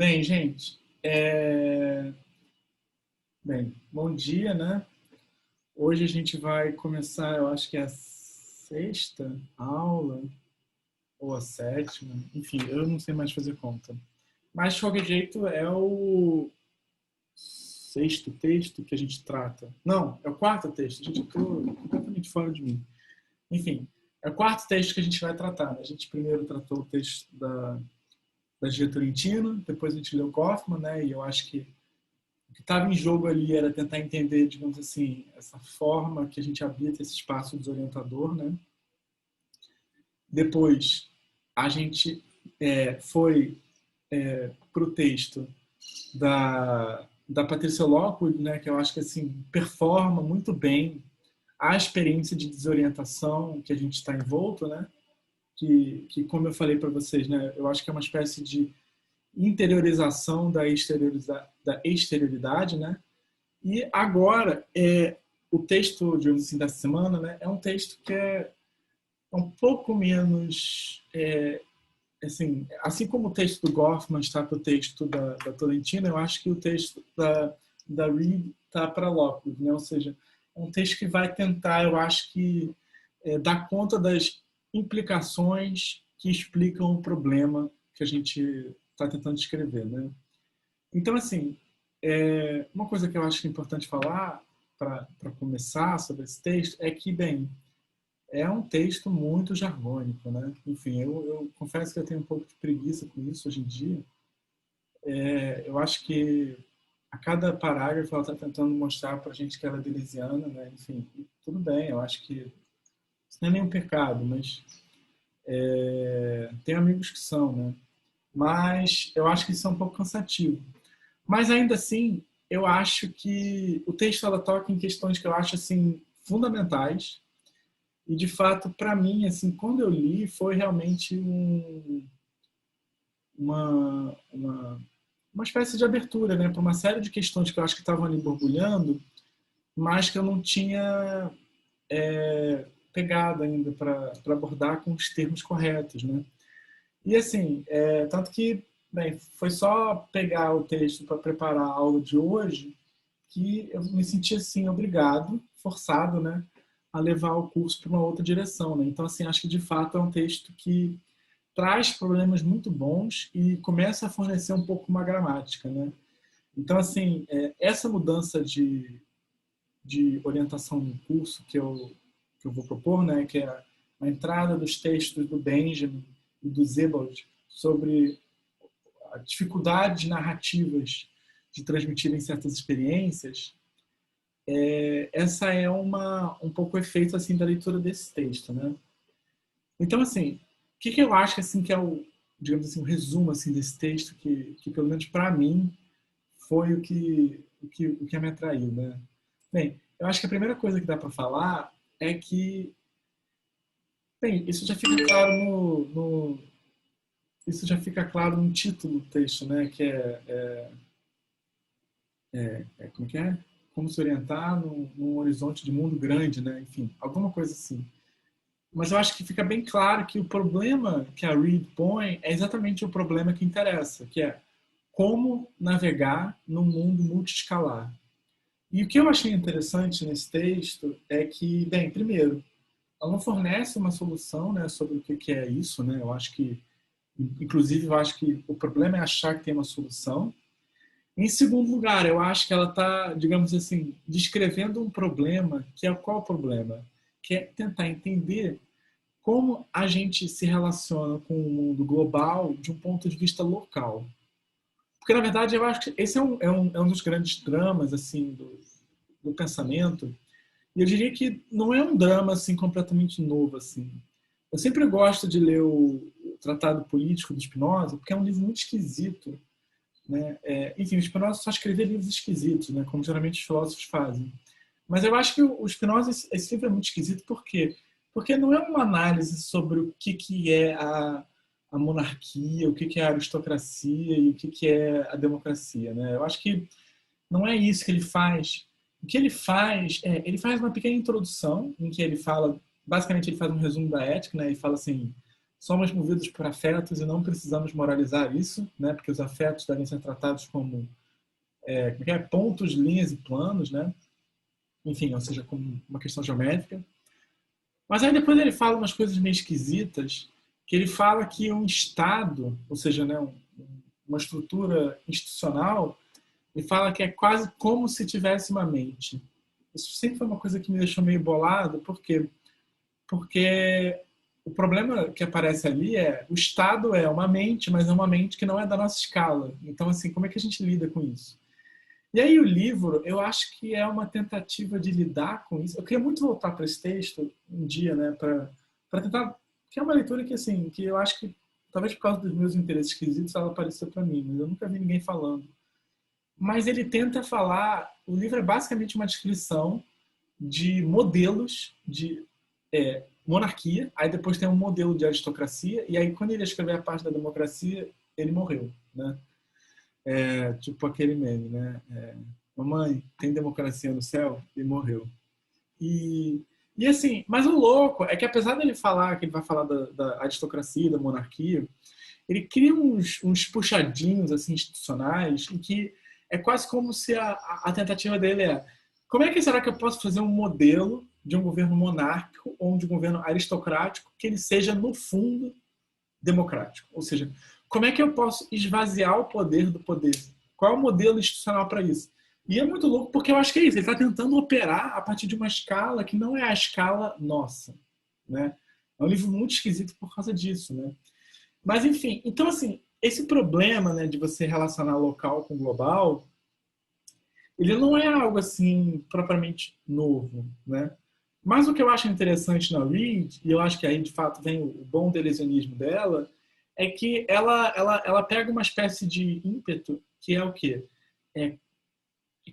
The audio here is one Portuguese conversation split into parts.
Bem, gente, bom dia, né? Hoje a gente vai começar, eu acho que é a sexta aula, ou a sétima, enfim, eu não sei mais fazer conta. Mas, de qualquer jeito, é o sexto texto que a gente trata. Não, é o quarto texto, gente, eu estou completamente fora de mim. Enfim, é o quarto texto que a gente vai tratar, né? A gente primeiro tratou o texto da Gia Tolentino, depois a gente leu Kaufmann, né? E eu acho que o que estava em jogo ali era tentar entender, digamos assim, essa forma que a gente habita esse espaço desorientador, né? Depois, a gente foi para o texto da Patrícia Lockwood, né? Que eu acho que assim performa muito bem a experiência de desorientação que a gente está envolto, né? Que como eu falei para vocês, né? Eu acho que é uma espécie de interiorização da exterioridade, né? E agora, o texto, digamos assim, da semana, né, é um texto que é um pouco menos, assim como o texto do Goffman está para o texto da Tolentino, eu acho que o texto da Reed está para Lockwood, né? Ou seja, é um texto que vai tentar, eu acho que, dar conta das implicações que explicam o problema que a gente está tentando descrever, né? Então, assim, uma coisa que eu acho que é importante falar para começar sobre esse texto é que, bem, é um texto muito jargônico, né? Enfim, eu confesso que eu tenho um pouco de preguiça com isso hoje em dia. Eu acho que a cada parágrafo ela está tentando mostrar para a gente que ela é deleuziana, né? Enfim, tudo bem, eu acho que isso não é nenhum pecado, mas tem amigos que são, né? Mas eu acho que isso é um pouco cansativo. Mas ainda assim, eu acho que o texto ela toca em questões que eu acho assim fundamentais e de fato para mim assim quando eu li foi realmente uma, uma uma espécie de abertura, né, para uma série de questões que eu acho que estavam ali borbulhando, mas que eu não tinha pegado ainda para abordar com os termos corretos, né? E assim, tanto que, bem, foi só pegar o texto para preparar a aula de hoje que eu me senti assim obrigado, forçado, né, a levar o curso para uma outra direção, né? Então assim, acho que de fato é um texto que traz problemas muito bons e começa a fornecer um pouco uma gramática, né? Então assim, essa mudança de orientação no curso que eu vou propor, né, que é a entrada dos textos do Benjamin e do Sebald sobre dificuldades narrativas de transmitirem certas experiências, essa é um pouco o efeito assim da leitura desse texto, né? Então assim, o que eu acho assim que é o, digamos assim, o resumo assim desse texto que pelo menos para mim foi o que me atraiu, né? Bem, eu acho que a primeira coisa que dá para falar é que, bem, isso já fica claro no título do texto, né? Que como que é? Como se orientar num horizonte de mundo grande, né? Enfim, alguma coisa assim. Mas eu acho que fica bem claro que o problema que a Reed põe é exatamente o problema que interessa, que é como navegar num mundo multiescalar. E o que eu achei interessante nesse texto é que, bem, primeiro, ela não fornece uma solução, né, sobre o que é isso, né? Eu acho que, inclusive, eu acho que o problema é achar que tem uma solução. Em segundo lugar, eu acho que ela está, digamos assim, descrevendo um problema, que é qual o problema? Que é tentar entender como a gente se relaciona com o mundo global de um ponto de vista local. Porque, na verdade, eu acho que esse é um dos grandes dramas assim, do pensamento. E eu diria que não é um drama assim, completamente novo. Assim. Eu sempre gosto de ler o Tratado Político do Spinoza, porque é um livro muito esquisito. Né? Enfim, o Spinoza só escrevia livros esquisitos, né? Como geralmente os filósofos fazem. Mas eu acho que o Spinoza, esse livro é muito esquisito, por quê? Porque não é uma análise sobre o que é a monarquia, o que é a aristocracia e o que é a democracia. Né? Eu acho que não é isso que ele faz. O que ele faz uma pequena introdução, em que ele fala, basicamente ele faz um resumo da ética, né? E fala assim, somos movidos por afetos e não precisamos moralizar isso, né? Porque os afetos devem ser tratados como pontos, linhas e planos, né? Enfim, ou seja, como uma questão geométrica. Mas aí depois ele fala umas coisas meio esquisitas, que ele fala que um Estado, ou seja, né, uma estrutura institucional, ele fala que é quase como se tivesse uma mente. Isso sempre foi uma coisa que me deixou meio bolado, por quê? Porque o problema que aparece ali é o Estado é uma mente, mas é uma mente que não é da nossa escala. Então, assim, como é que a gente lida com isso? E aí o livro, eu acho que é uma tentativa de lidar com isso. Eu queria muito voltar para esse texto um dia, né, para tentar, que é uma leitura que assim, que eu acho que talvez por causa dos meus interesses esquisitos ela apareceu para mim, mas eu nunca vi ninguém falando. Mas ele tenta falar, o livro é basicamente uma descrição de modelos de monarquia, aí depois tem um modelo de aristocracia, e aí quando ele escreveu a parte da democracia, ele morreu, né? Tipo aquele meme, né? Mamãe, tem democracia no céu? E morreu. E, e assim, mas o louco é que apesar dele falar que ele vai falar da aristocracia, da monarquia, ele cria uns puxadinhos assim, institucionais em que é quase como se a tentativa dele é como é que será que eu posso fazer um modelo de um governo monárquico ou de um governo aristocrático que ele seja, no fundo, democrático? Ou seja, como é que eu posso esvaziar o poder do poder? Qual é o modelo institucional para isso? E é muito louco porque eu acho que é isso. Ele está tentando operar a partir de uma escala que não é a escala nossa, né? É um livro muito esquisito por causa disso, né? Mas enfim, então assim, esse problema, né, de você relacionar local com global, ele não é algo assim propriamente novo, né? Mas o que eu acho interessante na Reed, e eu acho que aí de fato vem o bom delecionismo dela, é que ela pega uma espécie de ímpeto que é o quê? É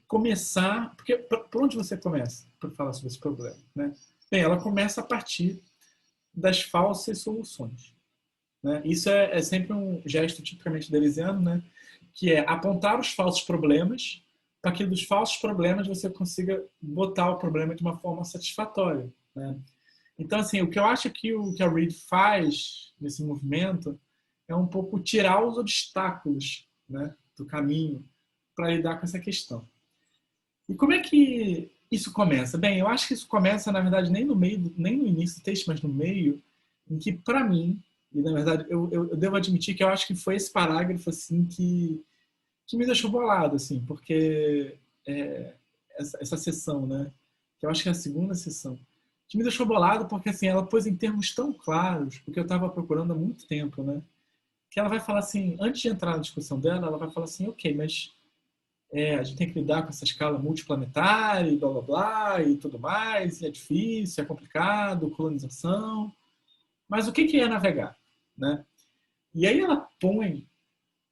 começar. Porque por onde você começa para falar sobre esse problema? Né? Bem, ela começa a partir das falsas soluções. Né? Isso é sempre um gesto tipicamente deleuziano, né? Que é apontar os falsos problemas para que dos falsos problemas você consiga botar o problema de uma forma satisfatória. Né? Então, assim, o que eu acho que a Reed faz nesse movimento é um pouco tirar os obstáculos, né, do caminho para lidar com essa questão. E como é que isso começa? Bem, eu acho que isso começa, na verdade, nem no meio, nem no início do texto, mas no meio, em que, para mim, e na verdade eu devo admitir que eu acho que foi esse parágrafo assim que me deixou bolado, assim, porque essa sessão, né, que eu acho que é a segunda sessão, que me deixou bolado porque assim ela pôs em termos tão claros o que eu estava procurando há muito tempo, né? Que ela vai falar assim, antes de entrar na discussão dela, ela vai falar assim, ok, mas a gente tem que lidar com essa escala multiplanetária e blá blá blá e tudo mais, e é difícil, é complicado, colonização, mas o que é navegar, né? E aí ela põe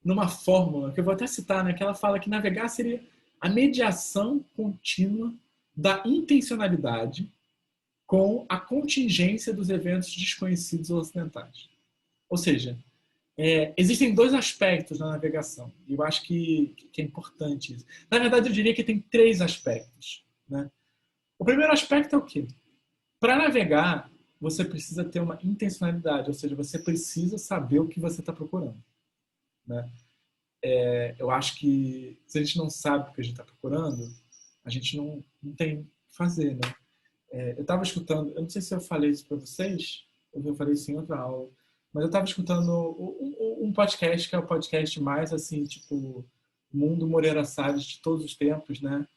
numa fórmula, que eu vou até citar, né, que ela fala que navegar seria a mediação contínua da intencionalidade com a contingência dos eventos desconhecidos ou ocidentais. Ou seja, existem dois aspectos na navegação, e eu acho que é importante isso. Na verdade, eu diria que tem três aspectos. Né? O primeiro aspecto é o quê? Para navegar, você precisa ter uma intencionalidade, ou seja, você precisa saber o que você está procurando. Né? Eu acho que se a gente não sabe o que a gente está procurando, a gente não tem o que fazer. Né? Eu estava escutando, eu não sei se eu falei isso para vocês, ou eu falei isso em outra aula, mas eu estava escutando um podcast que é o podcast mais assim, tipo, mundo Moreira Salles de todos os tempos, né?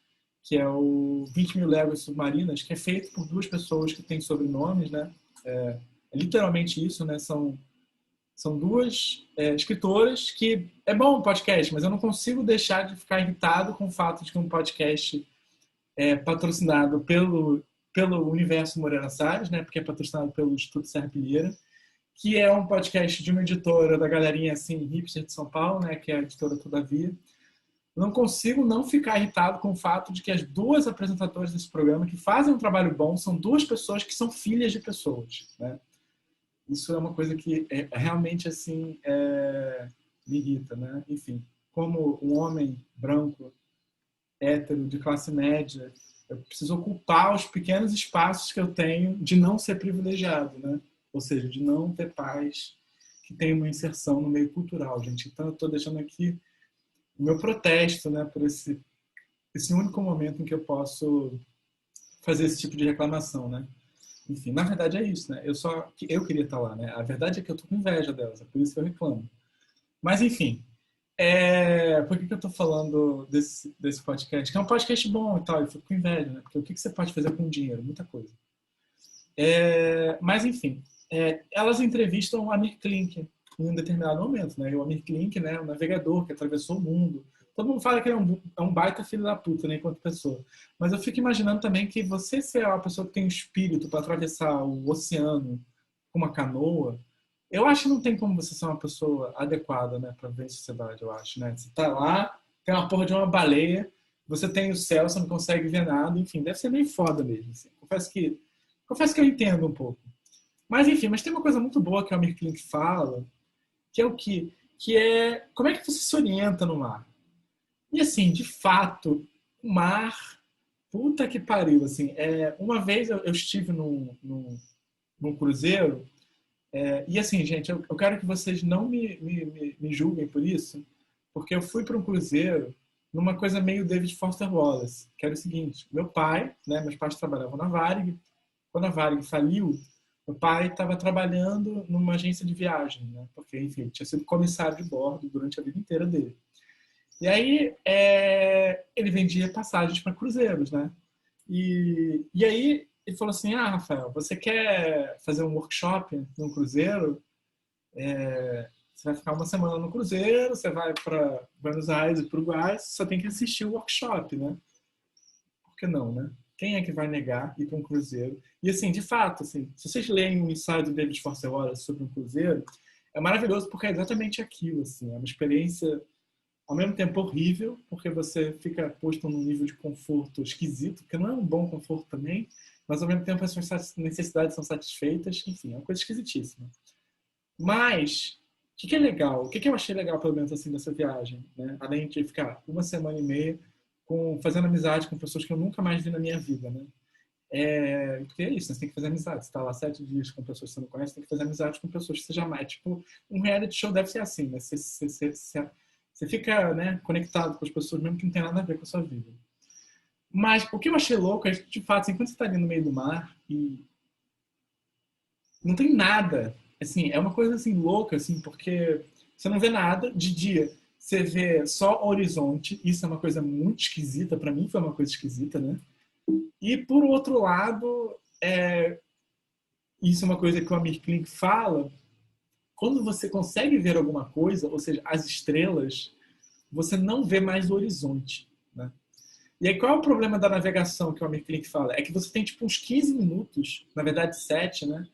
Que é o 20 Mil Léguas Submarinas, que é feito por duas pessoas que têm sobrenomes, né? É literalmente isso, né? São duas escritoras que... É bom o podcast, mas eu não consigo deixar de ficar irritado com o fato de que um podcast patrocinado pelo Universo Moreira Salles, né? Porque é patrocinado pelo Instituto Serra Pilheira, que é um podcast de uma editora da galerinha assim, hipster de São Paulo, né? Que é a editora Todavia. Eu não consigo não ficar irritado com o fato de que as duas apresentadoras desse programa, que fazem um trabalho bom, são duas pessoas que são filhas de pessoas, né? Isso é uma coisa que realmente assim me irrita, né? Enfim, como um homem branco, hétero, de classe média, eu preciso ocupar os pequenos espaços que eu tenho de não ser privilegiado, né? ou seja, de não ter pais que tenham uma inserção no meio cultural, gente. Então, eu estou deixando aqui o meu protesto, né, por esse único momento em que eu posso fazer esse tipo de reclamação, né? Enfim, na verdade é isso, né? Eu queria estar lá, né? A verdade é que eu tô com inveja delas, é por isso que eu reclamo. Mas enfim, por que eu tô falando desse podcast? Que é um podcast bom e tal, eu fico com inveja, né? Porque o que você pode fazer com dinheiro? Muita coisa. Mas enfim, elas entrevistam o Amir Klink em um determinado momento, né? E o Amir Klink, né, é um navegador que atravessou o mundo. Todo mundo fala que ele é um baita filho da puta, né, enquanto pessoa. Mas eu fico imaginando também que você ser uma pessoa que tem um espírito para atravessar o oceano com uma canoa, eu acho que não tem como você ser uma pessoa adequada, né, para viver em sociedade, eu acho, né? Você tá lá, tem uma porra de uma baleia, você tem o céu, você não consegue ver nada, enfim, deve ser meio foda mesmo. Assim. Confesso que eu entendo um pouco. Mas enfim, mas tem uma coisa muito boa que o Amir Klink fala, que é o quê? Que é como é que você se orienta no mar? E assim, de fato, o mar, puta que pariu, assim, uma vez eu estive num cruzeiro, e assim, gente, eu quero que vocês não me julguem por isso, porque eu fui para um cruzeiro numa coisa meio David Foster Wallace, que era o seguinte, meu pai, né, meus pais trabalhavam na Varig, quando a Varig faliu, meu pai estava trabalhando numa agência de viagem, né, porque, enfim, ele tinha sido comissário de bordo durante a vida inteira dele. E aí ele vendia passagens para cruzeiros, né? E aí ele falou assim, Rafael, você quer fazer um workshop num cruzeiro? Você vai ficar uma semana no cruzeiro, você vai para Buenos Aires e para o Uruguai, você só tem que assistir o workshop, né? Por que não, né? Quem é que vai negar ir para um cruzeiro? E assim, de fato, assim, se vocês lerem um ensaio do David Foster Wallace sobre um cruzeiro, é maravilhoso porque é exatamente aquilo, assim, é uma experiência ao mesmo tempo horrível, porque você fica posto num nível de conforto esquisito, que não é um bom conforto também, mas ao mesmo tempo as suas necessidades são satisfeitas, enfim, é uma coisa esquisitíssima. Mas, o que é legal? O que eu achei legal, pelo menos assim, dessa viagem? Né? Além de ficar uma semana e meia fazendo amizade com pessoas que eu nunca mais vi na minha vida, né? Porque é isso, né? Você tem que fazer amizade. Você está lá 7 dias com pessoas que você não conhece, tem que fazer amizade com pessoas que você jamais... Tipo, um reality show deve ser assim, né? Você fica, né, conectado com as pessoas mesmo que não tem nada a ver com a sua vida. Mas o que eu achei louco é que, de fato, assim, quando você está ali no meio do mar e não tem nada, assim, é uma coisa assim louca, assim, porque você não vê nada de dia. Você vê só horizonte, isso é uma coisa muito esquisita, para mim foi uma coisa esquisita, né? E por outro lado, isso é uma coisa que o Amir Klink fala, quando você consegue ver alguma coisa, ou seja, as estrelas, você não vê mais o horizonte, né? E aí qual é o problema da navegação que o Amir Klink fala? É que você tem tipo uns 15 minutos, na verdade 7, né?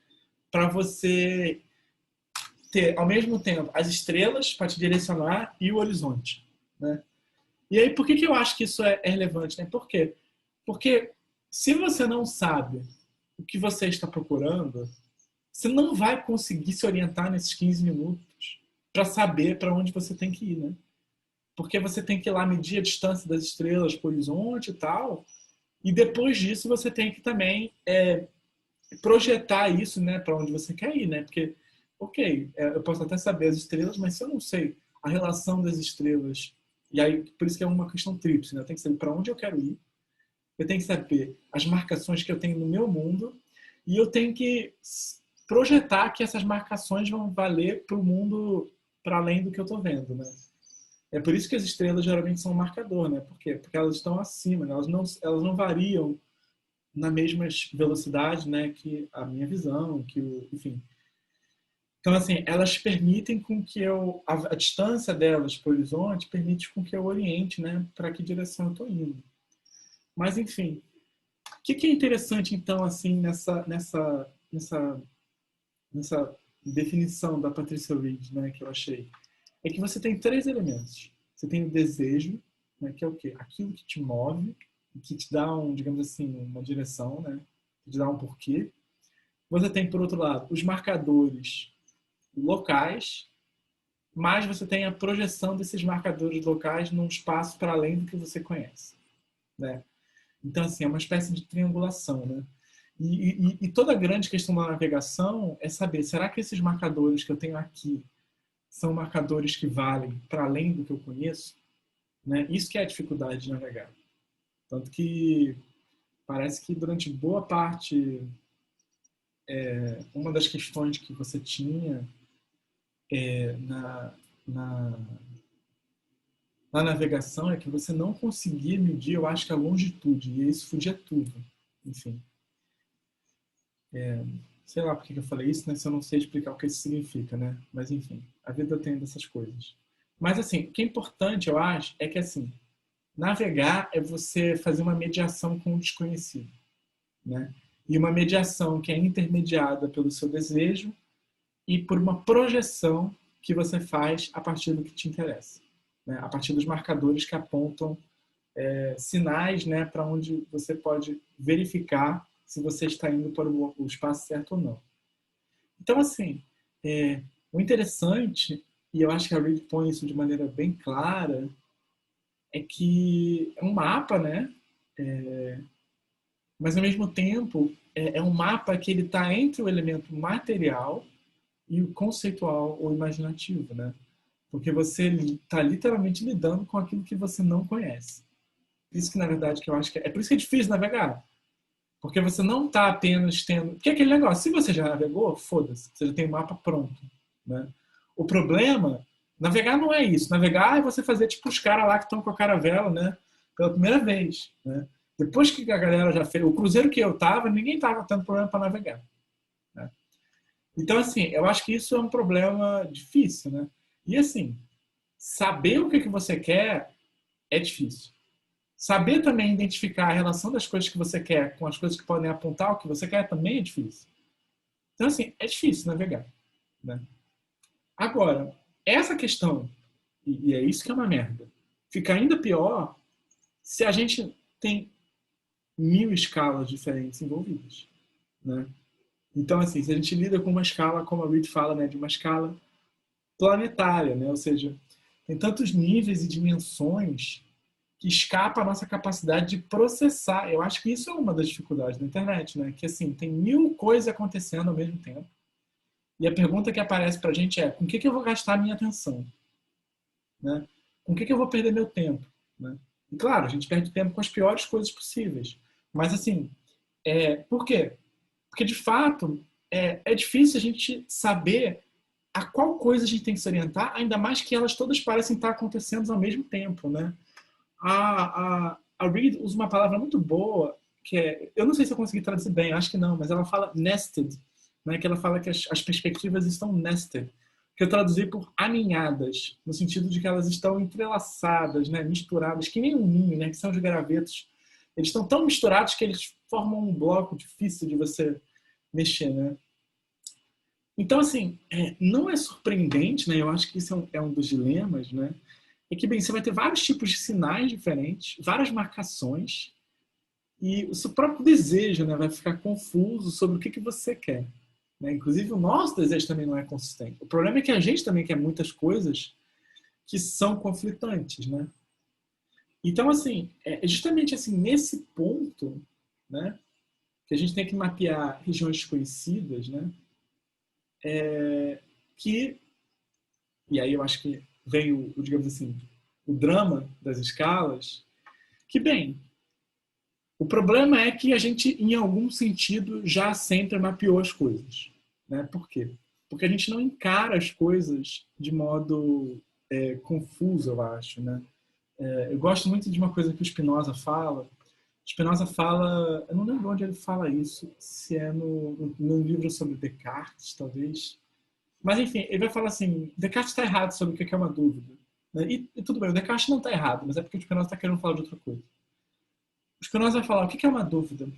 Para você ter ao mesmo tempo as estrelas para te direcionar e o horizonte, né? E aí por que eu acho que isso é relevante, né? Por quê? Porque se você não sabe o que você está procurando, você não vai conseguir se orientar nesses 15 minutos para saber para onde você tem que ir, né? Porque você tem que ir lá medir a distância das estrelas para o horizonte e tal, e depois disso você tem que também projetar isso, né, para onde você quer ir, né? Porque, ok, eu posso até saber as estrelas, mas se eu não sei a relação das estrelas, e aí por isso que é uma questão tríplice, né? Eu tenho que saber para onde eu quero ir, eu tenho que saber as marcações que eu tenho no meu mundo, e eu tenho que projetar que essas marcações vão valer para o mundo para além do que eu estou vendo, né? É por isso que as estrelas geralmente são um marcador, né? Por quê? Porque elas estão acima, né? Elas não variam na mesma velocidade, né, que a minha visão, enfim. Então, assim, elas permitem com que a distância delas para o horizonte permite com que eu oriente, né, para que direção eu estou indo. Mas, enfim, o que é interessante, então, assim, nessa definição da Patricia Reed, né, que eu achei, é que você tem 3 elementos. Você tem o desejo, né, que é o quê? Aquilo que te move, que te dá digamos assim, uma direção, né, que te dá um porquê. Você tem, por outro lado, os marcadores locais, mas você tem a projeção desses marcadores locais num espaço para além do que você conhece, né? Então, assim, é uma espécie de triangulação, né? E toda a grande questão da navegação é saber, será que esses marcadores que eu tenho aqui são marcadores que valem para além do que eu conheço? Né? Isso que é a dificuldade de navegar. Tanto que parece que durante boa parte, uma das questões que você tinha na, na, na navegação é que você não conseguia medir, eu acho que a longitude, e isso fudia tudo. Enfim. Sei lá por que eu falei isso, né? Se eu não sei explicar o que isso significa, né? Mas enfim, a vida tem dessas coisas. Mas assim, o que é importante, eu acho, é que assim, navegar é você fazer uma mediação com o desconhecido, né? E uma mediação que é intermediada pelo seu desejo e por uma projeção que você faz a partir do que te interessa, né? A partir dos marcadores que apontam sinais, né, para onde você pode verificar se você está indo para o espaço certo ou não. Então, assim, o interessante, e eu acho que a Reed põe isso de maneira bem clara, é que é um mapa, né? Mas, ao mesmo tempo, é um mapa que ele está entre o elemento material e o conceitual ou imaginativo, né? Porque você está literalmente lidando com aquilo que você não conhece. Isso que, na verdade, que eu acho que é por isso que é difícil navegar. Porque você não está apenas tendo... Porque é aquele negócio, se você já navegou, foda-se, você já tem o mapa pronto, né? O problema, navegar não é isso. Navegar é você fazer tipo os caras lá que estão com a caravela, né? Pela primeira vez, né? Depois que a galera já fez... O cruzeiro que eu tava, ninguém tava tendo problema para navegar, né? Então, assim, eu acho que isso é um problema difícil, né? E, assim, saber o que você quer é difícil. Saber também identificar a relação das coisas que você quer com as coisas que podem apontar o que você quer também é difícil. Então, assim, é difícil navegar, né? Agora, essa questão, e é isso que é uma merda, fica ainda pior se a gente tem 1000 escalas diferentes envolvidas, né? Então, assim, se a gente lida com uma escala, como a Reed fala, né, de uma escala planetária, né? Ou seja, tem tantos níveis e dimensões que escapa a nossa capacidade de processar. Eu acho que isso é uma das dificuldades da internet, né? Que assim, tem 1000 coisas acontecendo ao mesmo tempo. E a pergunta que aparece pra gente é: com o que eu vou gastar a minha atenção? Né? Com o que eu vou perder meu tempo? Né? E claro, a gente perde tempo com as piores coisas possíveis. Mas assim, por quê? Porque de fato é difícil a gente saber a qual coisa a gente tem que se orientar, ainda mais que elas todas parecem estar acontecendo ao mesmo tempo, né? A Reed usa uma palavra muito boa, que é, eu não sei se eu consegui traduzir bem, acho que não, mas ela fala nested, né? Que ela fala que as perspectivas estão nested, que eu traduzi por aninhadas, no sentido de que elas estão entrelaçadas, né? Misturadas, que nem um ninho, né? Que são os gravetos. Eles estão tão misturados que eles formam um bloco difícil de você mexer, né? Então, assim, não é surpreendente, né? Eu acho que isso é um dos dilemas, né? É que, bem, você vai ter vários tipos de sinais diferentes, várias marcações, e o seu próprio desejo, né, vai ficar confuso sobre o que você quer. Né? Inclusive, o nosso desejo também não é consistente. O problema é que a gente também quer muitas coisas que são conflitantes, né? Então, assim, é justamente assim, nesse ponto, né, que a gente tem que mapear regiões desconhecidas, né, que, e aí eu acho que vem digamos assim, o drama das escalas, que, bem, o problema é que a gente, em algum sentido, já sempre mapeou as coisas. Né? Por quê? Porque a gente não encara as coisas de modo confuso, eu acho. Né? Eu gosto muito de uma coisa que o Spinoza fala. Spinoza fala, eu não lembro onde ele fala isso, se é no livro sobre Descartes, talvez. Mas, enfim, ele vai falar assim, Descartes está errado sobre o que é uma dúvida. Né? E tudo bem, o Descartes não está errado, mas é porque o Spinoza está querendo falar de outra coisa. O Spinoza vai falar, o que é uma dúvida?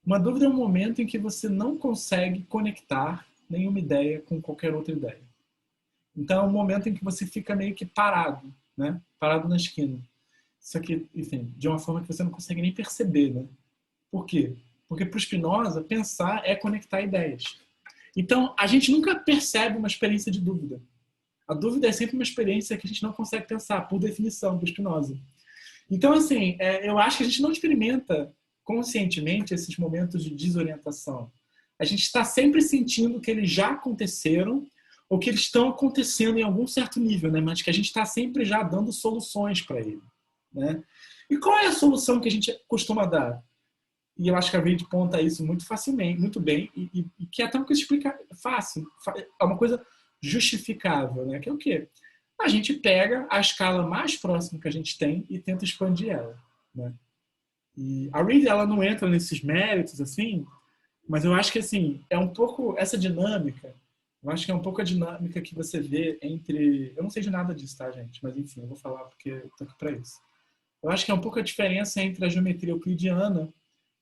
Uma dúvida é um momento em que você não consegue conectar nenhuma ideia com qualquer outra ideia. Então é um momento em que você fica meio que parado, né? Parado na esquina. Só que, enfim, de uma forma que você não consegue nem perceber, né? Por quê? Porque para o Spinoza, pensar é conectar ideias. Então, a gente nunca percebe uma experiência de dúvida. A dúvida é sempre uma experiência que a gente não consegue pensar, por definição, para o Spinoza. Então, assim, eu acho que a gente não experimenta conscientemente esses momentos de desorientação. A gente está sempre sentindo que eles já aconteceram ou que eles estão acontecendo em algum certo nível, né? Mas que a gente está sempre já dando soluções para ele, né? E qual é a solução que a gente costuma dar? E eu acho que a Reid ponta isso muito facilmente, muito bem, e que é até uma coisa explica fácil, é uma coisa justificável, né? Que é o quê? A gente pega a escala mais próxima que a gente tem e tenta expandir ela, né? E a Reid, ela não entra nesses méritos, assim, mas eu acho que, assim, é um pouco essa dinâmica, eu acho que é um pouco a dinâmica que você vê entre... Eu não sei de nada disso, tá, gente? Mas, enfim, eu vou falar porque eu tô aqui para isso. Eu acho que é um pouco a diferença entre a geometria euclidiana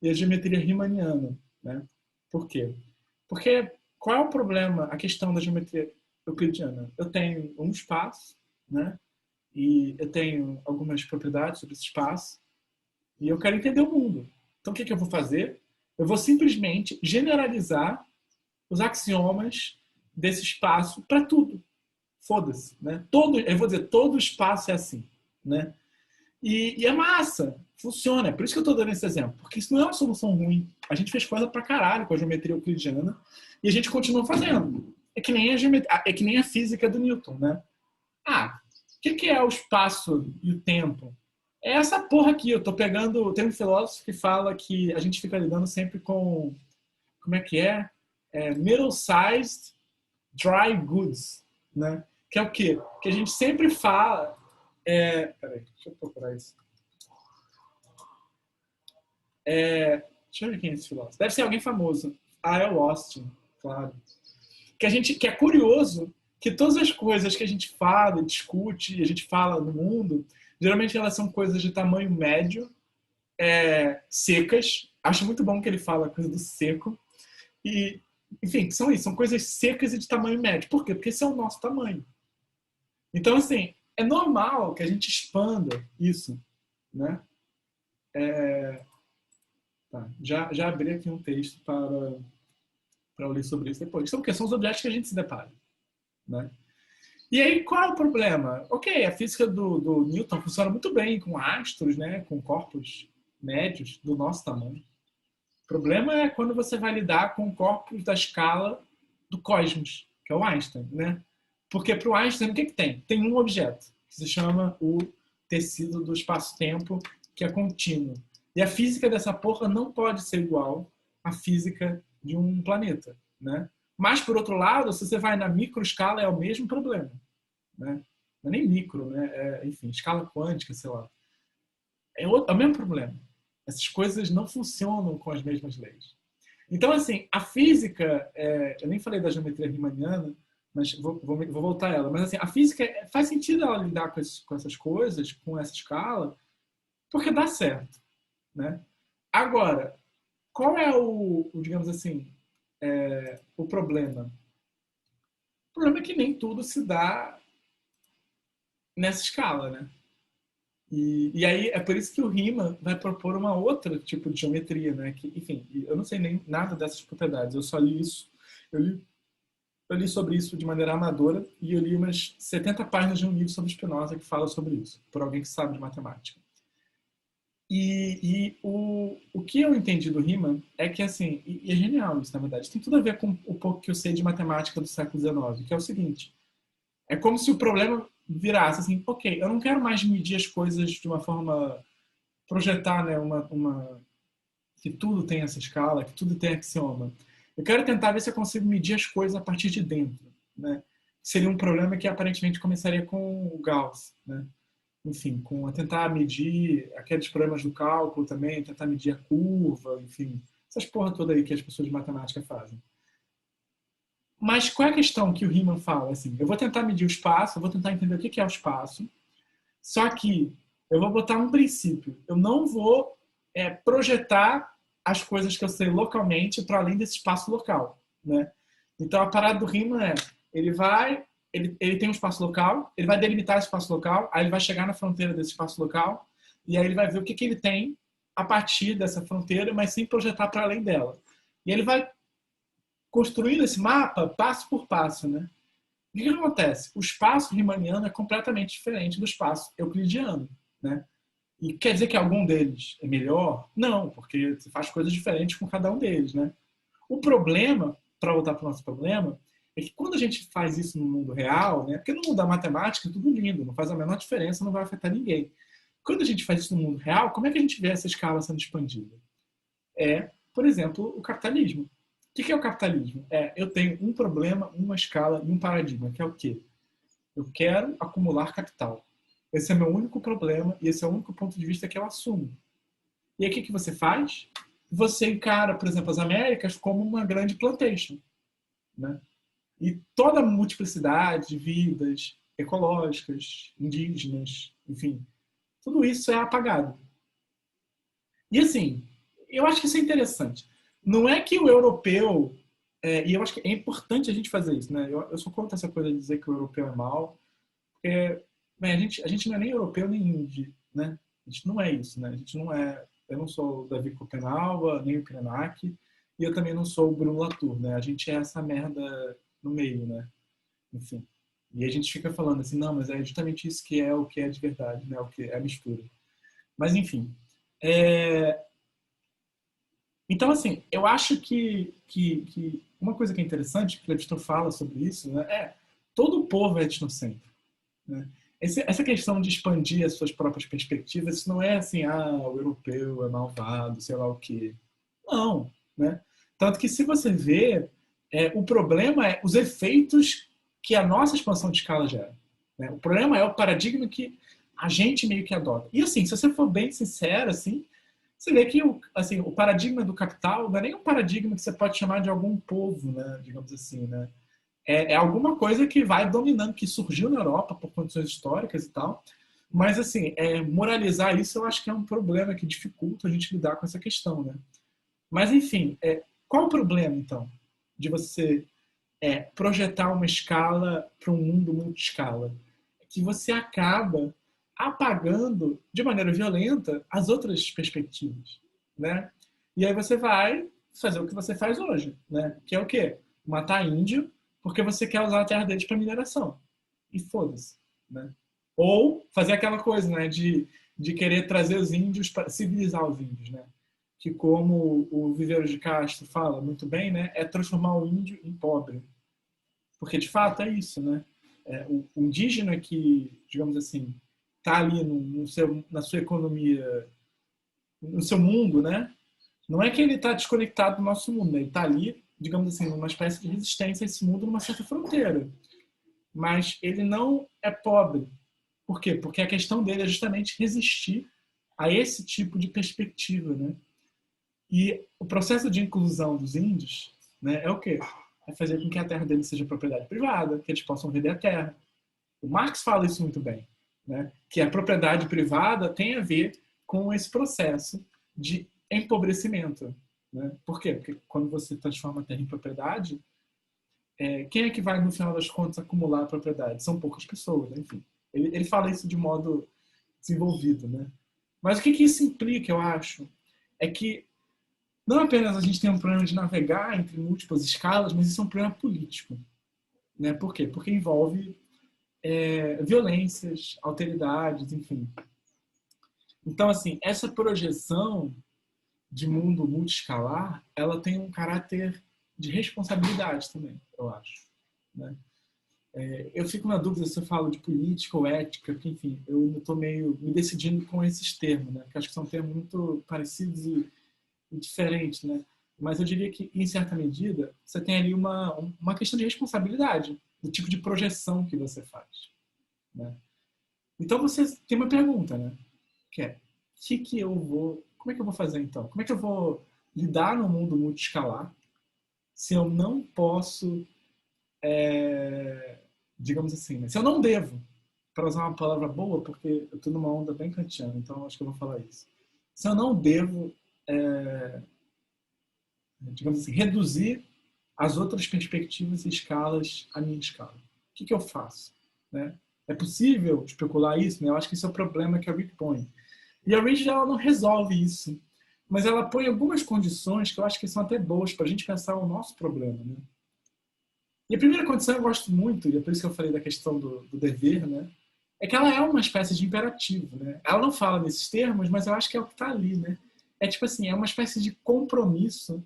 e a geometria riemanniana, né? Por quê? Porque qual é o problema, a questão da geometria euclidiana? Eu tenho um espaço, né? E eu tenho algumas propriedades sobre esse espaço e eu quero entender o mundo. Então, o que eu vou fazer? Eu vou simplesmente generalizar os axiomas desse espaço para tudo. Foda-se, né? Eu vou dizer, todo espaço é assim, né? E é massa, funciona. É por isso que eu estou dando esse exemplo, porque isso não é uma solução ruim. A gente fez coisa pra caralho com a geometria euclidiana e a gente continua fazendo. É que nem é que nem a física do Newton, né? Ah, o que é o espaço e o tempo? É essa porra aqui. Eu tô pegando. Tem um filósofo que fala que a gente fica lidando sempre com. Como é que é? Middle-sized dry goods, né? Que é o quê? Que a gente sempre fala. Peraí, deixa eu procurar isso. Deixa eu ver quem é esse filósofo. Deve ser alguém famoso. A.L. Austin, claro. Que é curioso que todas as coisas que a gente fala, discute, a gente fala no mundo, geralmente elas são coisas de tamanho médio, secas. Acho muito bom que ele fala a coisa do seco. E, enfim, são isso, são coisas secas e de tamanho médio. Por quê? Porque esse é o nosso tamanho. Então, assim, é normal que a gente expanda isso, né? Tá. Já abri aqui um texto para eu ler sobre isso depois. São, são os objetos que a gente se depara, né? E aí, qual é o problema? Ok, a física do Newton funciona muito bem com astros, né? Com corpos médios do nosso tamanho. O problema é quando você vai lidar com corpos da escala do cosmos, que é o Einstein, né? Porque para o Einstein, o que tem? Tem um objeto, que se chama o tecido do espaço-tempo, que é contínuo. E a física dessa porra não pode ser igual à física de um planeta, né? Mas, por outro lado, se você vai na microescala, é o mesmo problema, né? Não é nem micro, né? Enfim, escala quântica, sei lá. É o mesmo problema. Essas coisas não funcionam com as mesmas leis. Então, assim, a física, eu nem falei da geometria riemanniana, mas vou voltar a ela. Mas, assim, a física faz sentido ela lidar com essas coisas, com essa escala, porque dá certo, né? Agora, qual é digamos assim, o problema? O problema é que nem tudo se dá nessa escala, né? E aí é por isso que o Riemann vai propor uma outra tipo de geometria, né? Que, enfim, eu não sei nem nada dessas propriedades, eu só li isso, eu li, eu li sobre isso de maneira amadora e eu li umas 70 páginas de um livro sobre Spinoza que fala sobre isso, por alguém que sabe de matemática. O que eu entendi do Riemann é que, assim, e é genial isso, na verdade, tem tudo a ver com o pouco que eu sei de matemática do século XIX, que é o seguinte, é como se o problema virasse assim, ok, eu não quero mais medir as coisas de uma forma, projetar, né, que tudo tem essa escala, que tudo tem axioma. Eu quero tentar ver se eu consigo medir as coisas a partir de dentro, né? Seria um problema que aparentemente começaria com o Gauss, né? Enfim, com tentar medir aqueles problemas do cálculo também, tentar medir a curva, enfim, essas porra toda aí que as pessoas de matemática fazem. Mas qual é a questão que o Riemann fala? Assim, eu vou tentar medir o espaço, eu vou tentar entender o que é o espaço, só que eu vou botar um princípio. Eu não vou projetar as coisas que eu sei localmente para além desse espaço local, né? Então, a parada do Riemann ele tem um espaço local, ele vai delimitar esse espaço local, aí ele vai chegar na fronteira desse espaço local, e aí ele vai ver o que ele tem a partir dessa fronteira, mas sem projetar para além dela. E ele vai construindo esse mapa passo por passo, né? O que acontece? O espaço riemanniano é completamente diferente do espaço euclidiano, né? E quer dizer que algum deles é melhor? Não, porque você faz coisas diferentes com cada um deles, né? O problema, para voltar para o nosso problema, é que quando a gente faz isso no mundo real, né? Porque no mundo da matemática é tudo lindo, não faz a menor diferença, não vai afetar ninguém. Quando a gente faz isso no mundo real, como é que a gente vê essa escala sendo expandida? É, por exemplo, o capitalismo. O que é o capitalismo? Eu tenho um problema, uma escala e um paradigma, que é o quê? Eu quero acumular capital. Esse é meu único problema e esse é o único ponto de vista que eu assumo. E aí o que você faz? Você encara, por exemplo, as Américas como uma grande plantation, né? E toda a multiplicidade de vidas ecológicas, indígenas, enfim, tudo isso é apagado. E assim, eu acho que isso é interessante. Não é que o europeu, e eu acho que é importante a gente fazer isso, né? Eu sou contra essa coisa de dizer que o europeu é mau, porque bem, a gente não é nem europeu nem índio, né? A gente não é isso, né? A gente não é. Eu não sou o Davi Kopenhaga, nem o Krenak, e eu também não sou o Bruno Latour, né? A gente é essa merda no meio, né? Enfim. E a gente fica falando assim, não, mas é justamente isso que é o que é de verdade, né? O que é a mistura. Mas enfim. É... Então, assim, eu acho que uma coisa que é interessante, que o Levi-Strauss fala sobre isso, né, todo o povo é etnocêntrico. Né? Essa questão de expandir as suas próprias perspectivas, isso não é assim, o europeu é malvado, sei lá o quê. Não. Né? Tanto que se você vê, o problema é os efeitos que a nossa expansão de escala gera. Né? O problema é o paradigma que a gente meio que adota. E assim, se você for bem sincero, assim, você vê que assim, o paradigma do capital não é nem um paradigma que você pode chamar de algum povo, né? Digamos assim, né? É alguma coisa que vai dominando, que surgiu na Europa por condições históricas e tal. Mas, assim, moralizar isso eu acho que é um problema que dificulta a gente lidar com essa questão, né? Mas, enfim, qual o problema, então, de você projetar uma escala para um mundo multi-escala? É que você acaba apagando, de maneira violenta, as outras perspectivas, né? E aí você vai fazer o que você faz hoje, né? Que é o quê? Matar índio porque você quer usar a terra deles para mineração. E foda-se, né? Ou fazer aquela coisa, né? De querer trazer os índios para civilizar os índios, né? Que como o Viveiro de Castro fala muito bem, né? É transformar o índio em pobre. Porque de fato é isso, né? O indígena que, digamos assim, está ali na sua economia, no seu mundo, né? Não é que ele está desconectado do nosso mundo, né? Ele está ali, digamos assim, numa espécie de resistência a esse mundo, numa certa fronteira. Mas ele não é pobre. Por quê? Porque a questão dele é justamente resistir a esse tipo de perspectiva, né? E o processo de inclusão dos índios, né, é o quê? É fazer com que a terra deles seja propriedade privada, que eles possam vender a terra. O Marx fala isso muito bem, né? Que a propriedade privada tem a ver com esse processo de empobrecimento. Né? Por quê? Porque quando você transforma a terra em propriedade, quem é que vai, no final das contas, acumular a propriedade? São poucas pessoas, né? Enfim. Ele fala isso de modo desenvolvido. Né? Mas o que isso implica, eu acho, é que não apenas a gente tem um problema de navegar entre múltiplas escalas, mas isso é um problema político. Né? Por quê? Porque envolve violências, alteridades, enfim. Então, assim, essa projeção de mundo multiescalar, ela tem um caráter de responsabilidade também, eu acho. Né? Eu fico na dúvida se eu falo de política ou ética, porque, enfim, eu ainda estou meio me decidindo com esses termos, né? Que acho que são termos muito parecidos e diferentes, né? Mas eu diria que, em certa medida, você tem ali uma questão de responsabilidade do tipo de projeção que você faz. Né? Então você tem uma pergunta, né? Que é, como é que eu vou fazer então? Como é que eu vou lidar no mundo multiescalar se eu não posso, digamos assim, né? Se eu não devo, para usar uma palavra boa, porque eu estou numa onda bem kantiana, então acho que eu vou falar isso. Se eu não devo, digamos assim, reduzir as outras perspectivas e escalas à minha escala, o que eu faço? Né? É possível especular isso? Né? Eu acho que esse é o problema que a Rick põe. E a Ridge ela não resolve isso, mas ela põe algumas condições que eu acho que são até boas para a gente pensar o nosso problema. Né? E a primeira condição eu gosto muito, e é por isso que eu falei da questão do dever, né? é que ela é uma espécie de imperativo, né? Ela não fala nesses termos, mas eu acho que é o que está ali, né? É tipo assim, é uma espécie de compromisso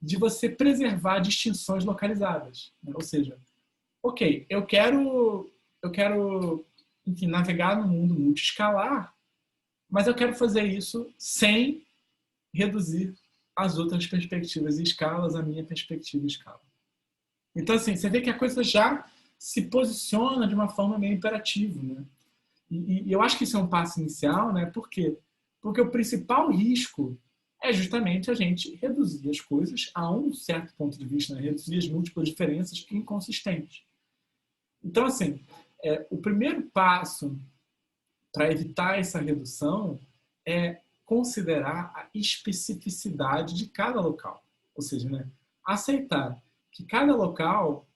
de você preservar distinções localizadas, né? Ou seja, ok, eu quero, enfim, navegar no mundo multiescalar, mas eu quero fazer isso sem reduzir as outras perspectivas e escalas, a minha perspectiva e escala. Então, assim, você vê que a coisa já se posiciona de uma forma meio imperativa, né? E eu acho que isso é um passo inicial, né? Por quê? Porque o principal risco é justamente a gente reduzir as coisas a um certo ponto de vista, né? Reduzir as múltiplas diferenças inconsistentes. Então, assim, o primeiro passo para evitar essa redução é considerar a especificidade de cada local. Ou seja, né, aceitar que cada local,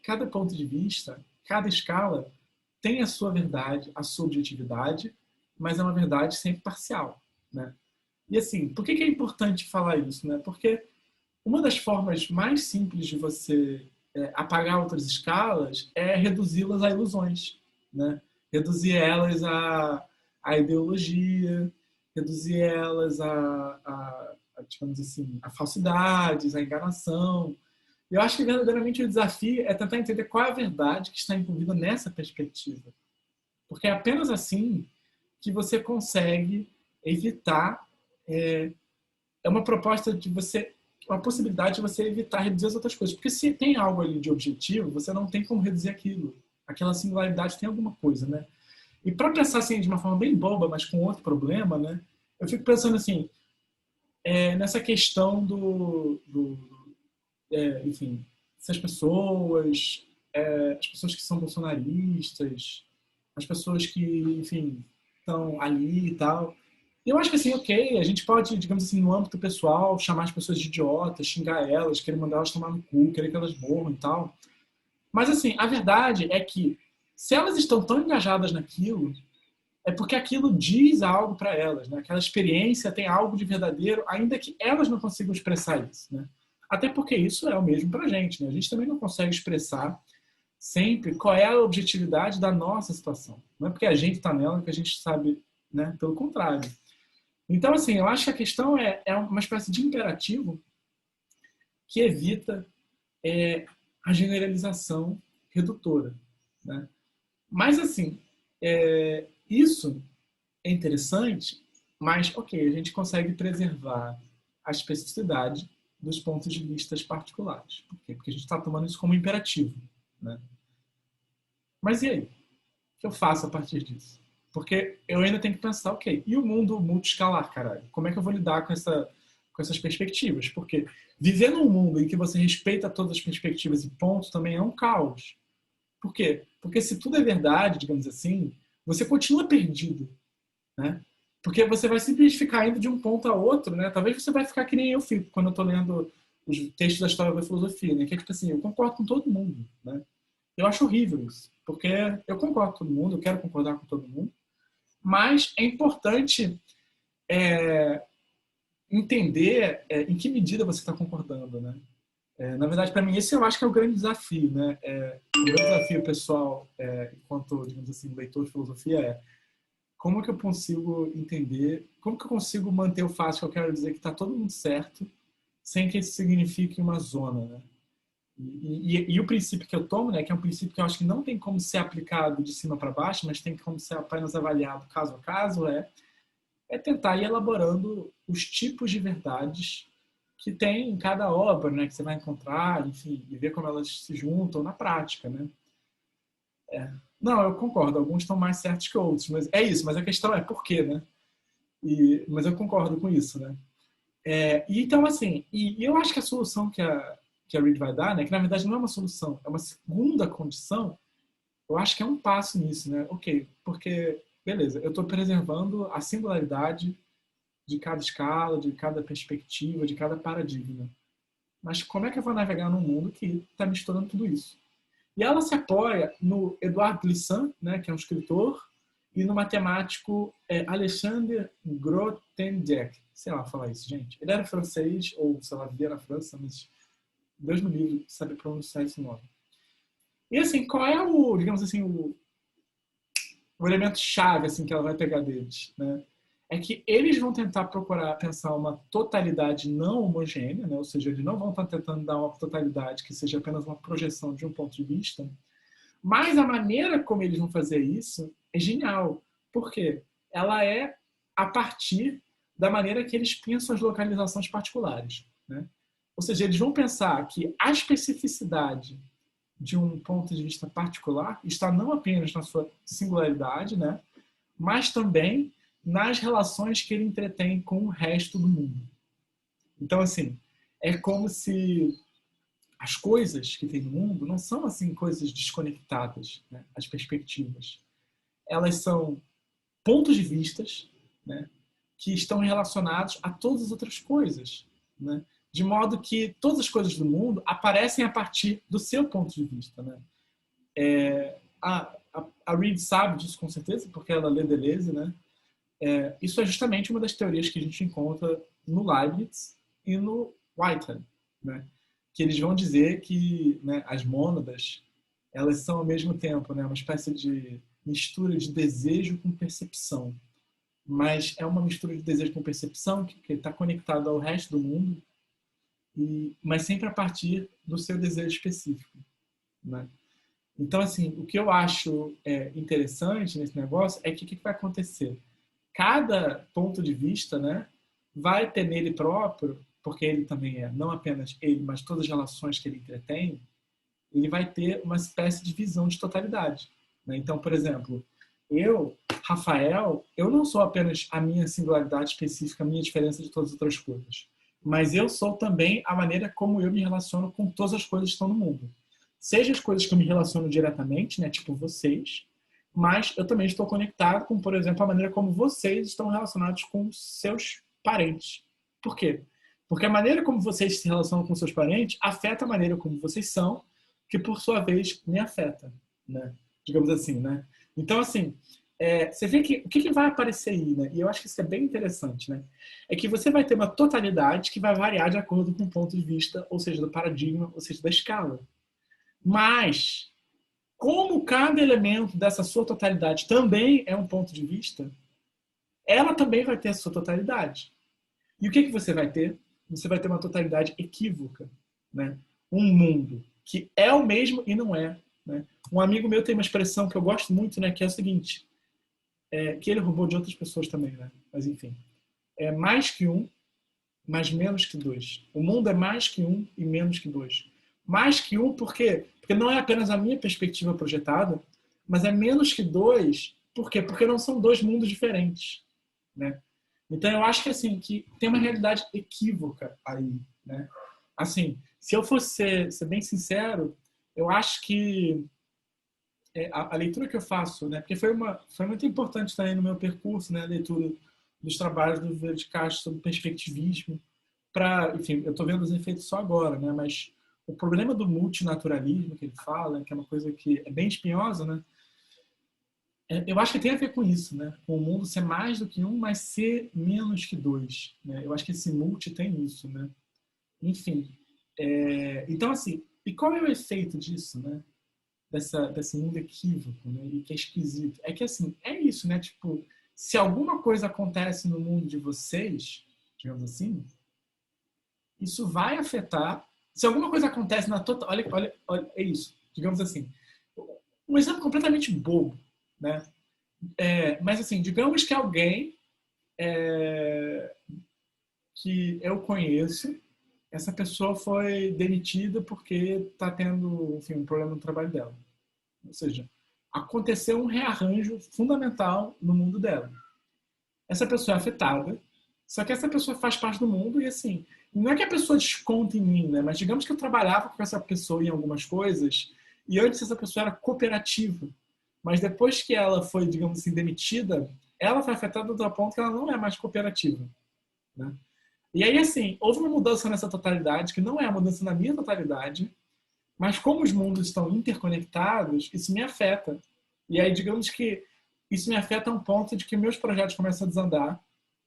cada ponto de vista, cada escala tem a sua verdade, a sua objetividade, mas é uma verdade sempre parcial. Né? E assim, por que é importante falar isso? Né? Porque uma das formas mais simples de você apagar outras escalas é reduzi-las a ilusões, né? Reduzir elas a ideologia, reduzir elas digamos assim, a falsidades, a enganação. Eu acho que verdadeiramente o desafio é tentar entender qual é a verdade que está envolvida nessa perspectiva. Porque é apenas assim que você consegue evitar. É uma proposta de você. Uma possibilidade de você evitar reduzir as outras coisas. Porque se tem algo ali de objetivo, você não tem como reduzir aquilo. Aquela singularidade tem alguma coisa, né? E para pensar assim de uma forma bem boba, mas com outro problema, né? Eu fico pensando assim, nessa questão enfim, se as pessoas que são bolsonaristas, as pessoas que, enfim, estão ali e tal. E eu acho que assim, ok, a gente pode, digamos assim, no âmbito pessoal, chamar as pessoas de idiotas, xingar elas, querer mandar elas tomar no cu, querer que elas morram e tal. Mas assim, a verdade é que se elas estão tão engajadas naquilo, é porque aquilo diz algo para elas, né? Aquela experiência tem algo de verdadeiro, ainda que elas não consigam expressar isso, né? Até porque isso é o mesmo para a gente, né? A gente também não consegue expressar sempre qual é a objetividade da nossa situação. Não é porque a gente está nela que a gente sabe, né? Pelo contrário. Então, assim, eu acho que a questão é uma espécie de imperativo que evita a generalização redutora, né? Mas, assim, isso é interessante, mas, ok, a gente consegue preservar a especificidade dos pontos de vista particulares. Por quê? Porque a gente está tomando isso como imperativo, né? Mas e aí? O que eu faço a partir disso? Porque eu ainda tenho que pensar, ok, e o mundo multiescalar, caralho? Como é que eu vou lidar com essas perspectivas? Porque viver num mundo em que você respeita todas as perspectivas e pontos também é um caos. Por quê? Porque se tudo é verdade, digamos assim, você continua perdido, né? Porque você vai simplesmente ficar indo de um ponto a outro, né? Talvez você vai ficar que nem eu fico quando eu estou lendo os textos da história da filosofia, né? Que é tipo assim, eu concordo com todo mundo, né? Eu acho horrível isso, porque eu concordo com todo mundo, eu quero concordar com todo mundo, mas é importante entender em que medida você está concordando, né? Na verdade, para mim, esse eu acho que é o grande desafio, né? O meu desafio pessoal, enquanto, digamos assim, leitor de filosofia, é como que eu consigo entender, como que eu consigo manter o fato que eu quero dizer que está todo mundo certo, sem que isso signifique uma zona, né? E o princípio que eu tomo, né, que é um princípio que eu acho que não tem como ser aplicado de cima para baixo, mas tem como ser apenas avaliado caso a caso, é tentar ir elaborando os tipos de verdades que tem em cada obra, né, que você vai encontrar, enfim, e ver como elas se juntam na prática, né? Não, eu concordo, alguns estão mais certos que outros, mas é isso, mas a questão é por quê, né? Mas eu concordo com isso, né? E então, assim, e eu acho que a solução que a Reed vai dar, né, que na verdade não é uma solução, é uma segunda condição, eu acho que é um passo nisso, né? Ok, porque, beleza, eu estou preservando a singularidade de cada escala, de cada perspectiva, de cada paradigma. Mas como é que eu vou navegar num mundo que está misturando tudo isso? E ela se apoia no Edouard Glissant, né, que é um escritor, e no matemático Alexandre Grothendieck. Sei lá falar isso, gente. Ele era francês, ou sei lá, vivia na França, mas Deus me livre saber pronunciar esse nome. E assim, qual é digamos assim, o elemento chave assim, que ela vai pegar deles, né? É que eles vão tentar procurar pensar uma totalidade não homogênea, né? Ou seja, eles não vão estar tentando dar uma totalidade que seja apenas uma projeção de um ponto de vista, mas a maneira como eles vão fazer isso é genial. Por quê? Ela é a partir da maneira que eles pensam as localizações particulares, né? Ou seja, eles vão pensar que a especificidade de um ponto de vista particular está não apenas na sua singularidade, né, mas também nas relações que ele entretém com o resto do mundo. Então, assim, é como se as coisas que tem no mundo não são assim coisas desconectadas, né, as perspectivas. Elas são pontos de vistas, né, que estão relacionados a todas as outras coisas, né? De modo que todas as coisas do mundo aparecem a partir do seu ponto de vista, né? A Reed sabe disso com certeza, porque ela lê Deleuze, né? Isso é justamente uma das teorias que a gente encontra no Leibniz e no Whitehead, né? Que eles vão dizer que, né, as mônadas, elas são ao mesmo tempo, né, uma espécie de mistura de desejo com percepção, mas é uma mistura de desejo com percepção que está conectado ao resto do mundo, mas sempre a partir do seu desejo específico, né? Então, assim, o que eu acho interessante nesse negócio é que o que vai acontecer? Cada ponto de vista, né, vai ter nele próprio, porque ele também é, não apenas ele, mas todas as relações que ele entretém, ele vai ter uma espécie de visão de totalidade, né? Então, por exemplo, eu, Rafael, eu não sou apenas a minha singularidade específica, a minha diferença de todas as outras coisas, mas eu sou também a maneira como eu me relaciono com todas as coisas que estão no mundo. Seja as coisas que eu me relaciono diretamente, né, tipo vocês, mas eu também estou conectado com, por exemplo, a maneira como vocês estão relacionados com seus parentes. Por quê? Porque a maneira como vocês se relacionam com seus parentes afeta a maneira como vocês são, que por sua vez me afeta, né? Digamos assim, né? Então, assim, você vê que o que vai aparecer aí, né? E eu acho que isso é bem interessante, né? É que você vai ter uma totalidade que vai variar de acordo com o ponto de vista, ou seja, do paradigma, ou seja, da escala. Mas, como cada elemento dessa sua totalidade também é um ponto de vista, ela também vai ter a sua totalidade. E o que você vai ter? Você vai ter uma totalidade equívoca, né? Um mundo que é o mesmo e não é, né? Um amigo meu tem uma expressão que eu gosto muito, né? Que é o seguinte, que ele roubou de outras pessoas também, né? Mas enfim, é mais que um, mas menos que dois. O mundo é mais que um e menos que dois. Mais que um, por quê? Porque não é apenas a minha perspectiva projetada, mas é menos que dois, por quê? Porque não são dois mundos diferentes, né? Então eu acho que assim que tem uma realidade equívoca aí, né? Assim, se eu fosse ser bem sincero, eu acho que a leitura que eu faço, né? Porque foi muito importante também no meu percurso, né? A leitura dos trabalhos do Viveiro de Castro sobre perspectivismo, para, enfim, eu estou vendo os efeitos só agora, né? Mas o problema do multinaturalismo que ele fala, que é uma coisa que é bem espinhosa, né? Eu acho que tem a ver com isso, né? Com o mundo ser mais do que um, mas ser menos que dois, né? Eu acho que esse multi tem isso, né? Enfim, então assim, e qual é o efeito disso, né? Desse mundo equívoco, né? E que é esquisito. É que assim, é isso, né? Tipo, se alguma coisa acontece no mundo de vocês, digamos assim, isso vai afetar. Se alguma coisa acontece na total. Olha, é isso. Digamos assim. Um exemplo completamente bobo, né? Mas assim, digamos que alguém que eu conheço, essa pessoa foi demitida porque está tendo, enfim, um problema no trabalho dela. Ou seja, aconteceu um rearranjo fundamental no mundo dela. Essa pessoa é afetada, só que essa pessoa faz parte do mundo e assim, não é que a pessoa desconta em mim, né? Mas digamos que eu trabalhava com essa pessoa em algumas coisas e antes essa pessoa era cooperativa, mas depois que ela foi, digamos assim, demitida, ela foi afetada do ponto que ela não é mais cooperativa, né? E aí, assim, houve uma mudança nessa totalidade, que não é a mudança na minha totalidade, mas como os mundos estão interconectados, isso me afeta. E aí, digamos que isso me afeta a um ponto de que meus projetos começam a desandar,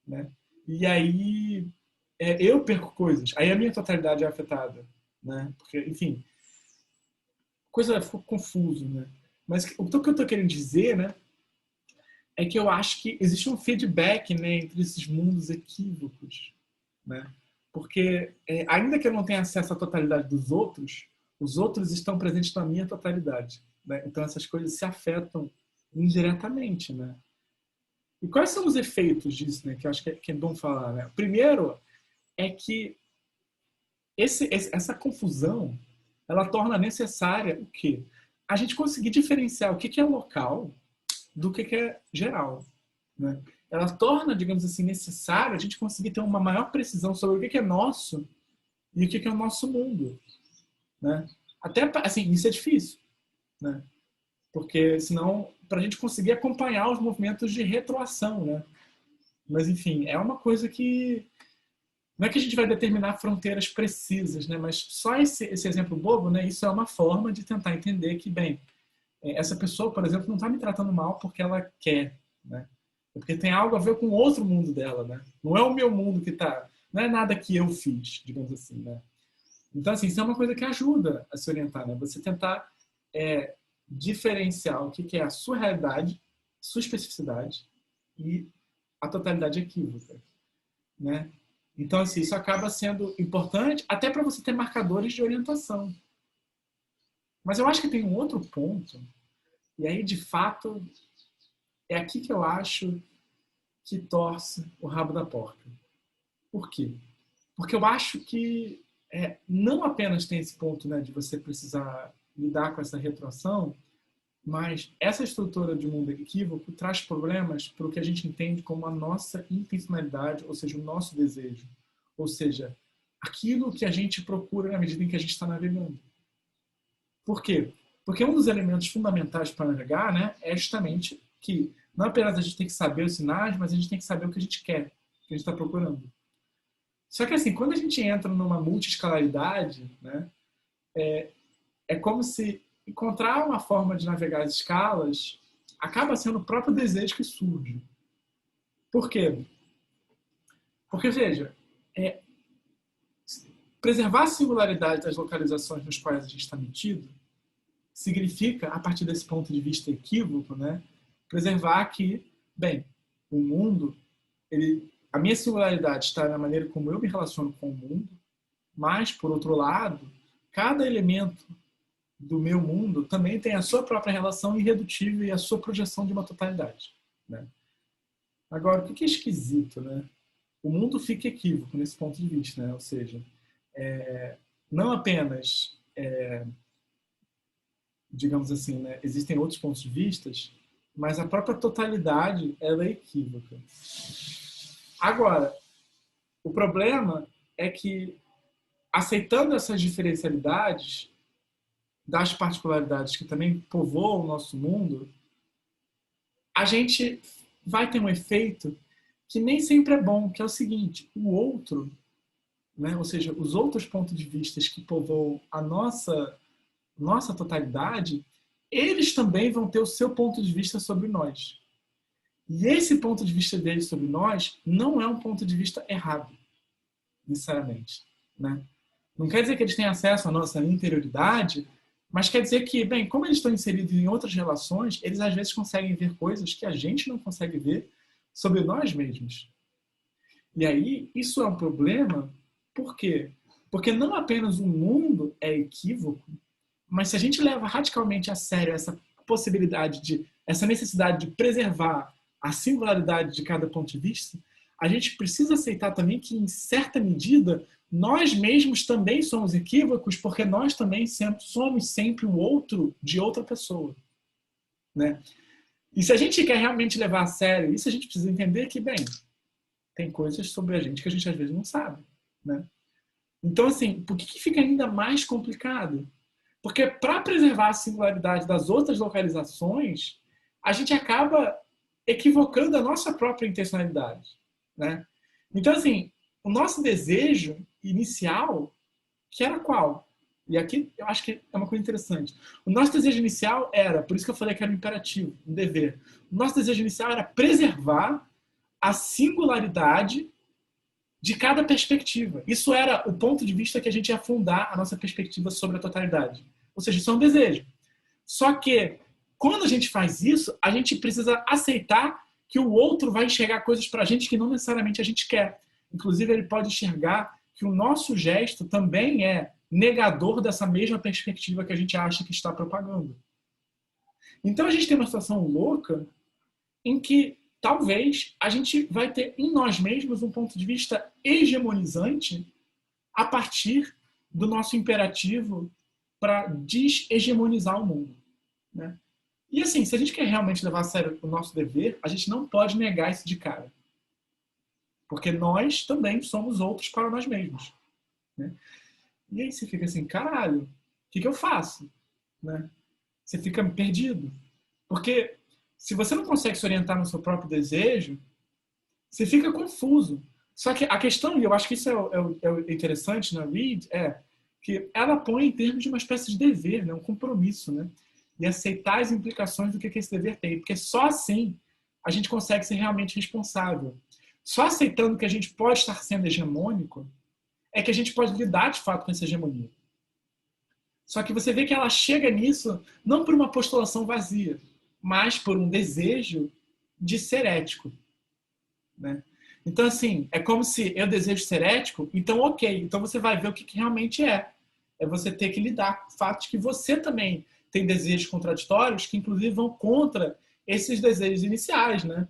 né? E aí eu perco coisas. Aí a minha totalidade é afetada, né? Porque, enfim, coisa ficou confuso, né? Mas o que eu estou querendo dizer, né? é que eu acho que existe um feedback, né, entre esses mundos equívocos, né? Porque ainda que eu não tenha acesso à totalidade dos outros, os outros estão presentes na minha totalidade, né? Então essas coisas se afetam indiretamente, né? E quais são os efeitos disso, né? Que eu acho que é bom falar, né? Primeiro é que essa confusão, ela torna necessária o quê? A gente conseguir diferenciar o que é local do que é geral, né? Ela torna, digamos assim, necessário a gente conseguir ter uma maior precisão sobre o que é nosso e o que é o nosso mundo, né? Até, assim, isso é difícil, né? Porque, senão, para a gente conseguir acompanhar os movimentos de retroação, né? Mas, enfim, é uma coisa que não é que a gente vai determinar fronteiras precisas, né? Mas só esse exemplo bobo, né? Isso é uma forma de tentar entender que, bem, essa pessoa, por exemplo, não está me tratando mal porque ela quer, né? É porque tem algo a ver com o outro mundo dela, né? Não é o meu mundo que está... Não é nada que eu fiz, digamos assim, né? Então, assim, isso é uma coisa que ajuda a se orientar, né? Você tentar diferenciar o que é a sua realidade, sua especificidade e a totalidade equívoca, né? Então, assim, isso acaba sendo importante até para você ter marcadores de orientação. Mas eu acho que tem um outro ponto, e aí, de fato, é aqui que eu acho que torce o rabo da porca. Por quê? Porque eu acho que não apenas tem esse ponto, né, de você precisar lidar com essa retroação, mas essa estrutura de mundo equívoco traz problemas para o que a gente entende como a nossa intencionalidade, ou seja, o nosso desejo. Ou seja, aquilo que a gente procura na medida em que a gente está navegando. Por quê? Porque um dos elementos fundamentais para navegar, né, é justamente que não apenas a gente tem que saber os sinais, mas a gente tem que saber o que a gente quer, o que a gente está procurando. Só que assim, quando a gente entra numa multiescalaridade, né, é como se encontrar uma forma de navegar as escalas acaba sendo o próprio desejo que surge. Por quê? Porque, veja, preservar a singularidade das localizações nos quais a gente está metido significa, a partir desse ponto de vista equívoco, né, preservar que, bem, o mundo, a minha singularidade está na maneira como eu me relaciono com o mundo, mas, por outro lado, cada elemento do meu mundo também tem a sua própria relação irredutível e a sua projeção de uma totalidade, né? Agora, o que é esquisito, né? O mundo fica equívoco nesse ponto de vista, né? Ou seja, não apenas, digamos assim, né, existem outros pontos de vista, mas a própria totalidade ela é equívoca. Agora, o problema é que, aceitando essas diferencialidades das particularidades que também povoam o nosso mundo, a gente vai ter um efeito que nem sempre é bom, que é o seguinte: o outro, né, ou seja, os outros pontos de vista que povoam a nossa totalidade, eles também vão ter o seu ponto de vista sobre nós. E esse ponto de vista deles sobre nós não é um ponto de vista errado, necessariamente, né? Não quer dizer que eles têm acesso à nossa interioridade, mas quer dizer que, bem, como eles estão inseridos em outras relações, eles às vezes conseguem ver coisas que a gente não consegue ver sobre nós mesmos. E aí, isso é um problema, por quê? Porque não apenas o mundo é equívoco, mas se a gente leva radicalmente a sério essa possibilidade essa necessidade de preservar a singularidade de cada ponto de vista, a gente precisa aceitar também que, em certa medida, nós mesmos também somos equívocos, porque nós também somos sempre o outro de outra pessoa, né? E se a gente quer realmente levar a sério isso, a gente precisa entender que, bem, tem coisas sobre a gente que a gente às vezes não sabe, né? Então, assim, por que fica ainda mais complicado? Porque para preservar a singularidade das outras localizações, a gente acaba equivocando a nossa própria intencionalidade, né? Então, assim, o nosso desejo inicial, que era qual? E aqui eu acho que é uma coisa interessante. O nosso desejo inicial era, por isso que eu falei que era um imperativo, um dever. O nosso desejo inicial era preservar a singularidade de cada perspectiva. Isso era o ponto de vista que a gente ia fundar a nossa perspectiva sobre a totalidade. Ou seja, isso é um desejo. Só que quando a gente faz isso, a gente precisa aceitar que o outro vai enxergar coisas para a gente que não necessariamente a gente quer. Inclusive, ele pode enxergar que o nosso gesto também é negador dessa mesma perspectiva que a gente acha que está propagando. Então, a gente tem uma situação louca em que talvez a gente vai ter em nós mesmos um ponto de vista hegemonizante a partir do nosso imperativo para deshegemonizar o mundo, né? E assim, se a gente quer realmente levar a sério o nosso dever, a gente não pode negar isso de cara. Porque nós também somos outros para nós mesmos, né? E aí você fica assim, caralho, o que eu faço? Né? Você fica perdido. Porque se você não consegue se orientar no seu próprio desejo, você fica confuso. Só que a questão, e eu acho que isso é o interessante na Reed, é que ela põe em termos de uma espécie de dever, né? Um compromisso, né? E aceitar as implicações do que esse dever tem. Porque só assim a gente consegue ser realmente responsável. Só aceitando que a gente pode estar sendo hegemônico é que a gente pode lidar de fato com essa hegemonia. Só que você vê que ela chega nisso não por uma postulação vazia, mas por um desejo de ser ético, né? Então, assim, é como se eu desejo ser ético, então ok, então você vai ver o que realmente é. É você ter que lidar com o fato de que você também tem desejos contraditórios que, inclusive, vão contra esses desejos iniciais, né?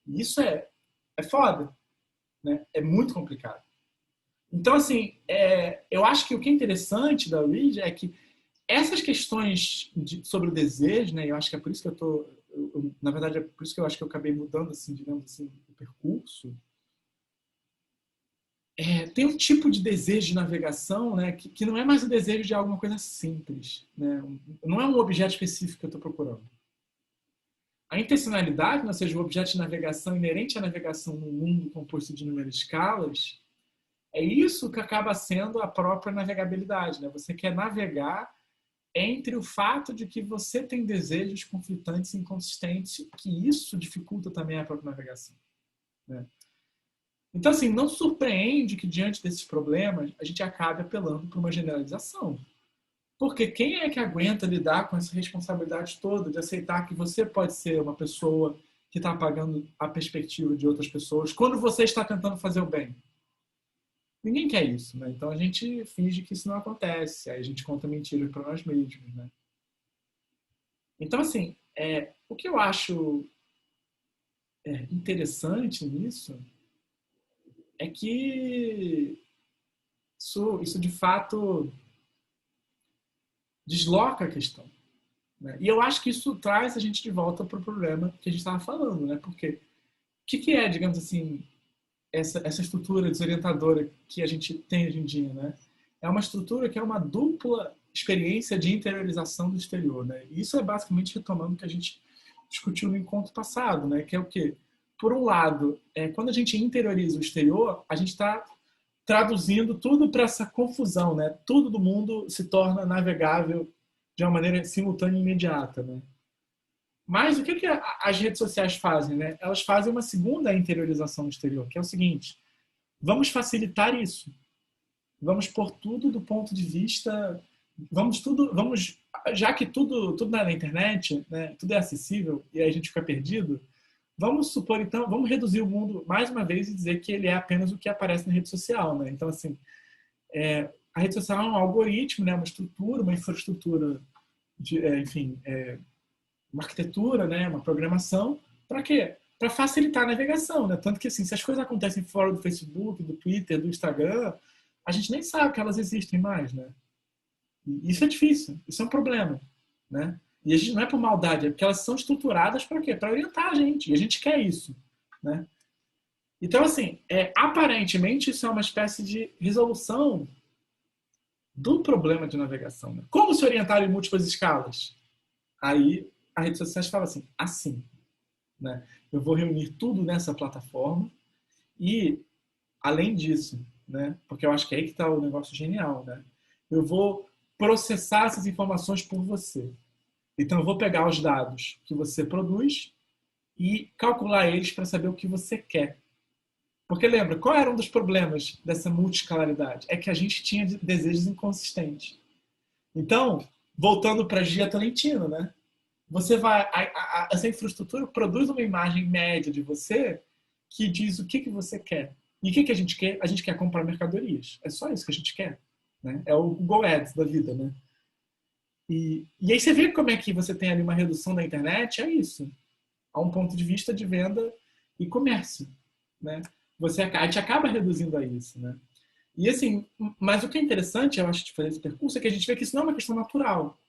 E isso é foda, né? É muito complicado. Então, assim, eu acho que o que é interessante da Reed é que essas questões sobre o desejo, né? Eu acho que é por isso que na verdade, é por isso que eu acho que eu acabei mudando, assim, digamos assim, o percurso. Tem um tipo de desejo de navegação, né, que não é mais o desejo de alguma coisa simples, né? Não é um objeto específico que eu estou procurando. A intencionalidade, ou seja, o objeto de navegação inerente à navegação num mundo composto de inúmeras escalas, é isso que acaba sendo a própria navegabilidade, né? Você quer navegar entre o fato de que você tem desejos conflitantes e inconsistentes, que isso dificulta também a própria navegação, né? Então, assim, não surpreende que diante desses problemas a gente acabe apelando para uma generalização. Porque quem é que aguenta lidar com essa responsabilidade toda de aceitar que você pode ser uma pessoa que está apagando a perspectiva de outras pessoas quando você está tentando fazer o bem? Ninguém quer isso, né? Então a gente finge que isso não acontece, aí a gente conta mentiras para nós mesmos, né? Então, assim, o que eu acho interessante nisso é que isso de fato desloca a questão, né? E eu acho que isso traz a gente de volta para o problema que a gente estava falando, né? Porque o que é, digamos assim, essa estrutura desorientadora que a gente tem hoje em dia, né? É uma estrutura que é uma dupla experiência de interiorização do exterior, né? E isso é basicamente retomando o que a gente discutiu no encontro passado, né? Que é o quê? Por um lado, quando a gente interioriza o exterior, a gente está traduzindo tudo para essa confusão, né? Tudo do mundo se torna navegável de uma maneira simultânea e imediata, né? Mas o que as redes sociais fazem, né? Elas fazem uma segunda interiorização do exterior, que é o seguinte: vamos facilitar isso. Vamos pôr tudo do ponto de vista, vamos, já que tudo na internet, né? Tudo é acessível e a gente fica perdido. Vamos supor, então, vamos reduzir o mundo mais uma vez e dizer que ele é apenas o que aparece na rede social, né? Então, assim, a rede social é um algoritmo, né? Uma estrutura, uma infraestrutura, enfim, uma arquitetura, né? Uma programação, para quê? Para facilitar a navegação, né? Tanto que, assim, se as coisas acontecem fora do Facebook, do Twitter, do Instagram, a gente nem sabe que elas existem mais, né? E isso é difícil, isso é um problema, né? E a gente não é por maldade, é porque elas são estruturadas para quê? Para orientar a gente, e a gente quer isso, né? Então, assim, aparentemente isso é uma espécie de resolução do problema de navegação, né? Como se orientar em múltiplas escalas? Aí a rede social fala assim, né? Eu vou reunir tudo nessa plataforma e, além disso, né? Porque eu acho que é aí que está o negócio genial, né? Eu vou processar essas informações por você. Então, eu vou pegar os dados que você produz e calcular eles para saber o que você quer. Porque lembra, qual era um dos problemas dessa multiscalaridade? É que a gente tinha desejos inconsistentes. Então, voltando para a Gia Tolentino, né? essa infraestrutura produz uma imagem média de você que diz o que você quer. E o que a gente quer? A gente quer comprar mercadorias. É só isso que a gente quer. Né? É o Google Ads da vida, né? E aí você vê como é que você tem ali uma redução da internet, é isso. Há um ponto de vista de venda e comércio, né? A gente acaba reduzindo a isso, né? E assim, mas o que é interessante, eu acho, de fazer esse percurso, é que a gente vê que isso não é uma questão natural.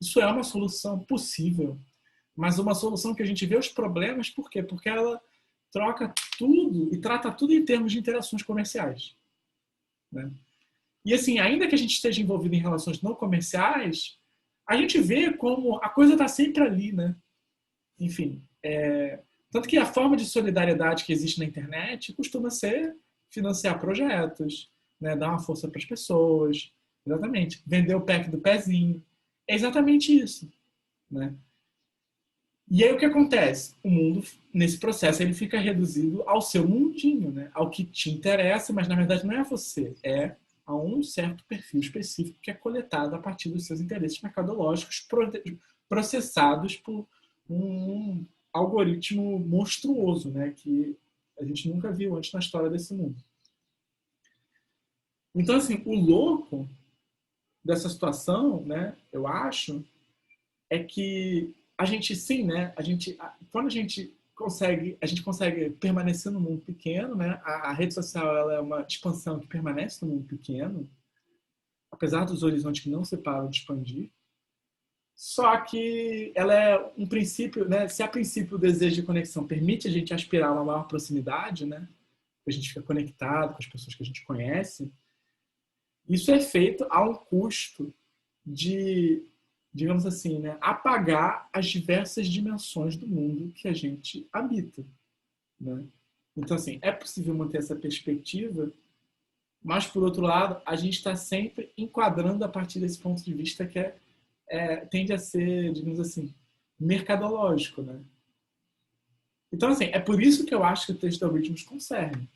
Isso é uma solução possível, mas uma solução que a gente vê os problemas, por quê? Porque ela troca tudo e trata tudo em termos de interações comerciais, né? E assim, ainda que a gente esteja envolvido em relações não comerciais, a gente vê como a coisa está sempre ali, né? Enfim, tanto que a forma de solidariedade que existe na internet costuma ser financiar projetos, né? Dar uma força para as pessoas, exatamente, vender o pack do pezinho, é exatamente isso, né? E aí o que acontece? O mundo, nesse processo, ele fica reduzido ao seu mundinho, né? Ao que te interessa, mas na verdade não é a você, é a um certo perfil específico que é coletado a partir dos seus interesses mercadológicos processados por um algoritmo monstruoso, né? Que a gente nunca viu antes na história desse mundo. Então, assim, o louco dessa situação, né? Eu acho, é que a gente sim, né? Quando a gente consegue permanecer no mundo pequeno, né? A rede social ela é uma expansão que permanece no mundo pequeno, apesar dos horizontes que não se param de expandir. Só que ela é um princípio, né? Se a princípio o desejo de conexão permite a gente aspirar a uma maior proximidade, né? A gente fica conectado com as pessoas que a gente conhece. Isso é feito a um custo de, digamos assim, né, apagar as diversas dimensões do mundo que a gente habita. Né? Então, assim, é possível manter essa perspectiva, mas, por outro lado, a gente está sempre enquadrando a partir desse ponto de vista que tende a ser, digamos assim, mercadológico. Né? Então, assim, é por isso que eu acho que o texto de algoritmos concerne.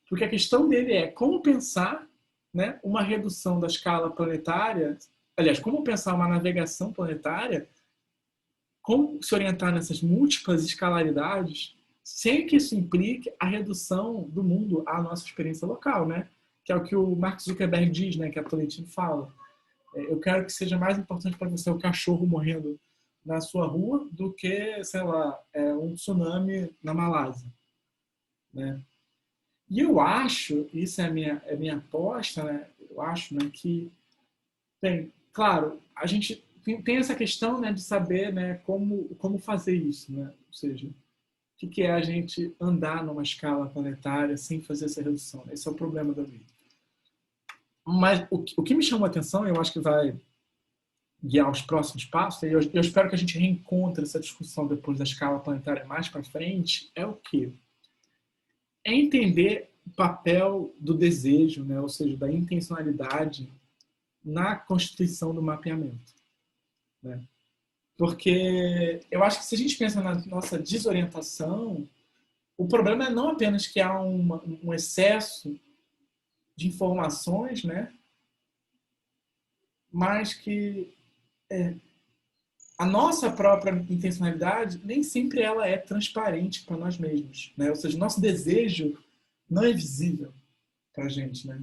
Porque a questão dele é como pensar, né, uma redução da escala planetária, aliás, como pensar uma navegação planetária, como se orientar nessas múltiplas escalaridades, sem que isso implique a redução do mundo à nossa experiência local, né? Que é o que o Mark Zuckerberg diz, né? Que a Tolentino fala. Eu quero que seja mais importante para você o cachorro morrendo na sua rua do que, sei lá, um tsunami na Malásia, né? E eu acho, isso é minha aposta, né? Eu acho, né, que, bem, claro, a gente tem essa questão, né, de saber, né, como fazer isso, né? Ou seja, o que é a gente andar numa escala planetária sem fazer essa redução? Esse é o problema da vida. Mas o que me chamou a atenção, eu acho que vai guiar os próximos passos, e eu espero que a gente reencontre essa discussão depois da escala planetária mais para frente, é o quê? É entender o papel do desejo, né? Ou seja, da intencionalidade na constituição do mapeamento. Né? Porque eu acho que se a gente pensa na nossa desorientação, o problema é não apenas que há um excesso de informações, né? Mas que a nossa própria intencionalidade nem sempre ela é transparente para nós mesmos. Né? Ou seja, o nosso desejo não é visível para a gente. Né?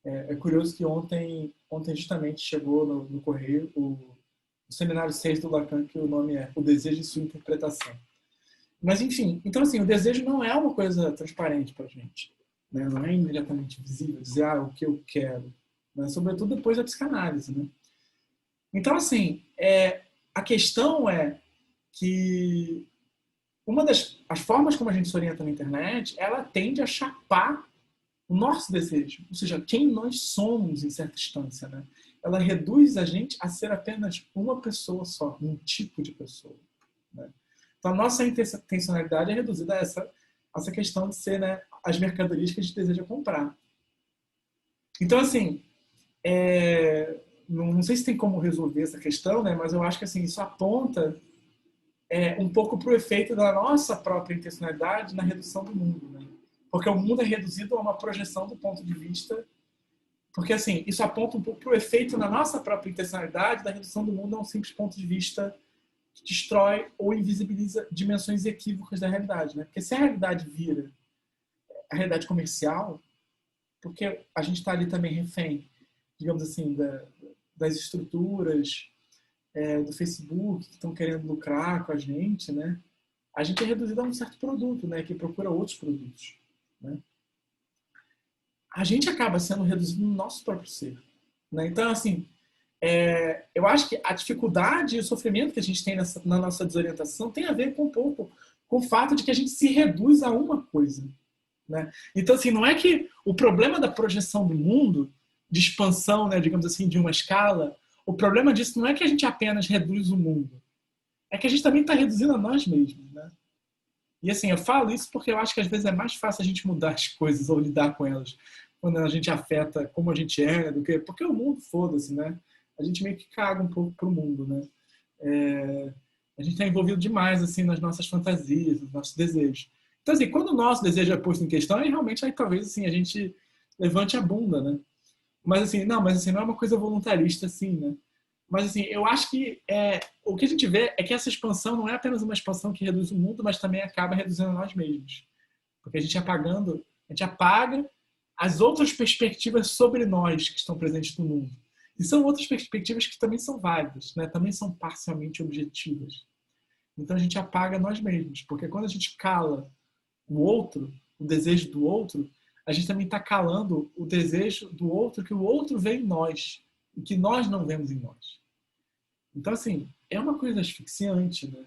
É curioso que ontem justamente chegou no correio o seminário 6 do Lacan, que o nome é O Desejo e Sua Interpretação. Mas, enfim, então, assim, o desejo não é uma coisa transparente para a gente. Né? Não é imediatamente visível, dizer, o que eu quero. Né? Sobretudo depois da psicanálise. Né? Então, assim, a questão é que uma as formas como a gente se orienta na internet, ela tende a chapar o nosso desejo, ou seja, quem nós somos em certa instância, né? Ela reduz a gente a ser apenas uma pessoa só, um tipo de pessoa. Né? Então, a nossa intencionalidade é reduzida a essa questão de ser, né, as mercadorias que a gente deseja comprar. Então, assim, não sei se tem como resolver essa questão, né, mas eu acho que assim, isso aponta um pouco para o efeito da nossa própria intencionalidade na redução do mundo. Né? Porque o mundo é reduzido a uma projeção do ponto de vista. Porque, assim, isso aponta um pouco para o efeito na nossa própria intencionalidade da redução do mundo a um simples ponto de vista que destrói ou invisibiliza dimensões equívocas da realidade, né? Porque se a realidade vira a realidade comercial, porque a gente está ali também refém, digamos assim, das estruturas do Facebook que estão querendo lucrar com a gente, né? A gente é reduzido a um certo produto, né? Que procura outros produtos, né? A gente acaba sendo reduzido no nosso próprio ser, né? Então, assim, eu acho que a dificuldade e o sofrimento que a gente tem na nossa desorientação tem a ver com um pouco com o fato de que a gente se reduz a uma coisa, né? Então, assim, não é que o problema da projeção do mundo, de expansão, né, digamos assim, de uma escala, o problema disso não é que a gente apenas reduz o mundo, é que a gente também está reduzindo a nós mesmos, né? E assim, eu falo isso porque eu acho que às vezes é mais fácil a gente mudar as coisas ou lidar com elas quando a gente afeta como a gente é, do que. Porque o mundo, foda-se, né? A gente meio que caga um pouco pro mundo, né? A gente está envolvido demais assim nas nossas fantasias, nos nossos desejos. Então, assim, quando o nosso desejo é posto em questão, aí realmente aí talvez assim, a gente levante a bunda, né? Mas assim, não é uma coisa voluntarista assim, né? Mas assim, eu acho que o que a gente vê é que essa expansão não é apenas uma expansão que reduz o mundo, mas também acaba reduzindo nós mesmos. Porque a gente apaga as outras perspectivas sobre nós que estão presentes no mundo. E são outras perspectivas que também são válidas, né? Também são parcialmente objetivas. Então a gente apaga nós mesmos, porque quando a gente cala o outro, o desejo do outro, a gente também está calando o desejo do outro que o outro vê em nós e que nós não vemos em nós. Então, assim, é uma coisa asfixiante, né?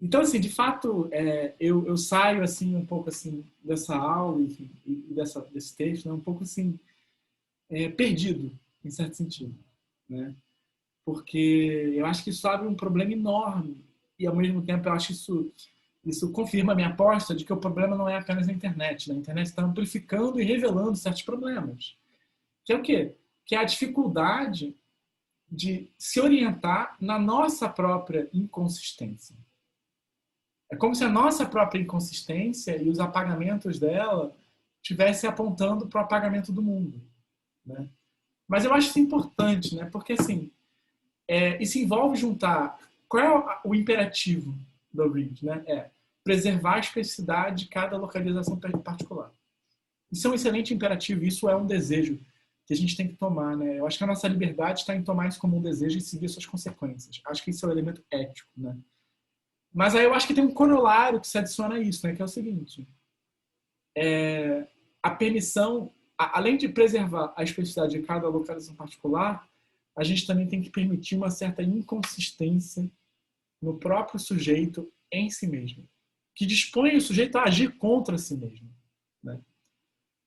Então, assim, de fato, eu saio, assim, um pouco, assim, dessa aula e desse texto, né, um pouco, assim, perdido, em certo sentido, né? Porque eu acho que isso abre um problema enorme e, ao mesmo tempo, eu acho que isso confirma a minha aposta de que o problema não é apenas a internet, né? A internet está amplificando e revelando certos problemas. Que é o quê? Que é a dificuldade de se orientar na nossa própria inconsistência. É como se a nossa própria inconsistência e os apagamentos dela estivessem apontando para o apagamento do mundo, né? Mas eu acho isso importante, né? Porque assim, isso envolve juntar qual é o imperativo do Reed, né? Preservar a especificidade de cada localização particular. Isso é um excelente imperativo, isso é um desejo que a gente tem que tomar, né? Eu acho que a nossa liberdade está em tomar isso como um desejo e seguir suas consequências. Acho que isso é um elemento ético, né? Mas aí eu acho que tem um corolário que se adiciona a isso, né? Que é o seguinte: a permissão, além de preservar a especificidade de cada localização particular, a gente também tem que permitir uma certa inconsistência no próprio sujeito em si mesmo, que dispõe o sujeito a agir contra si mesmo, né?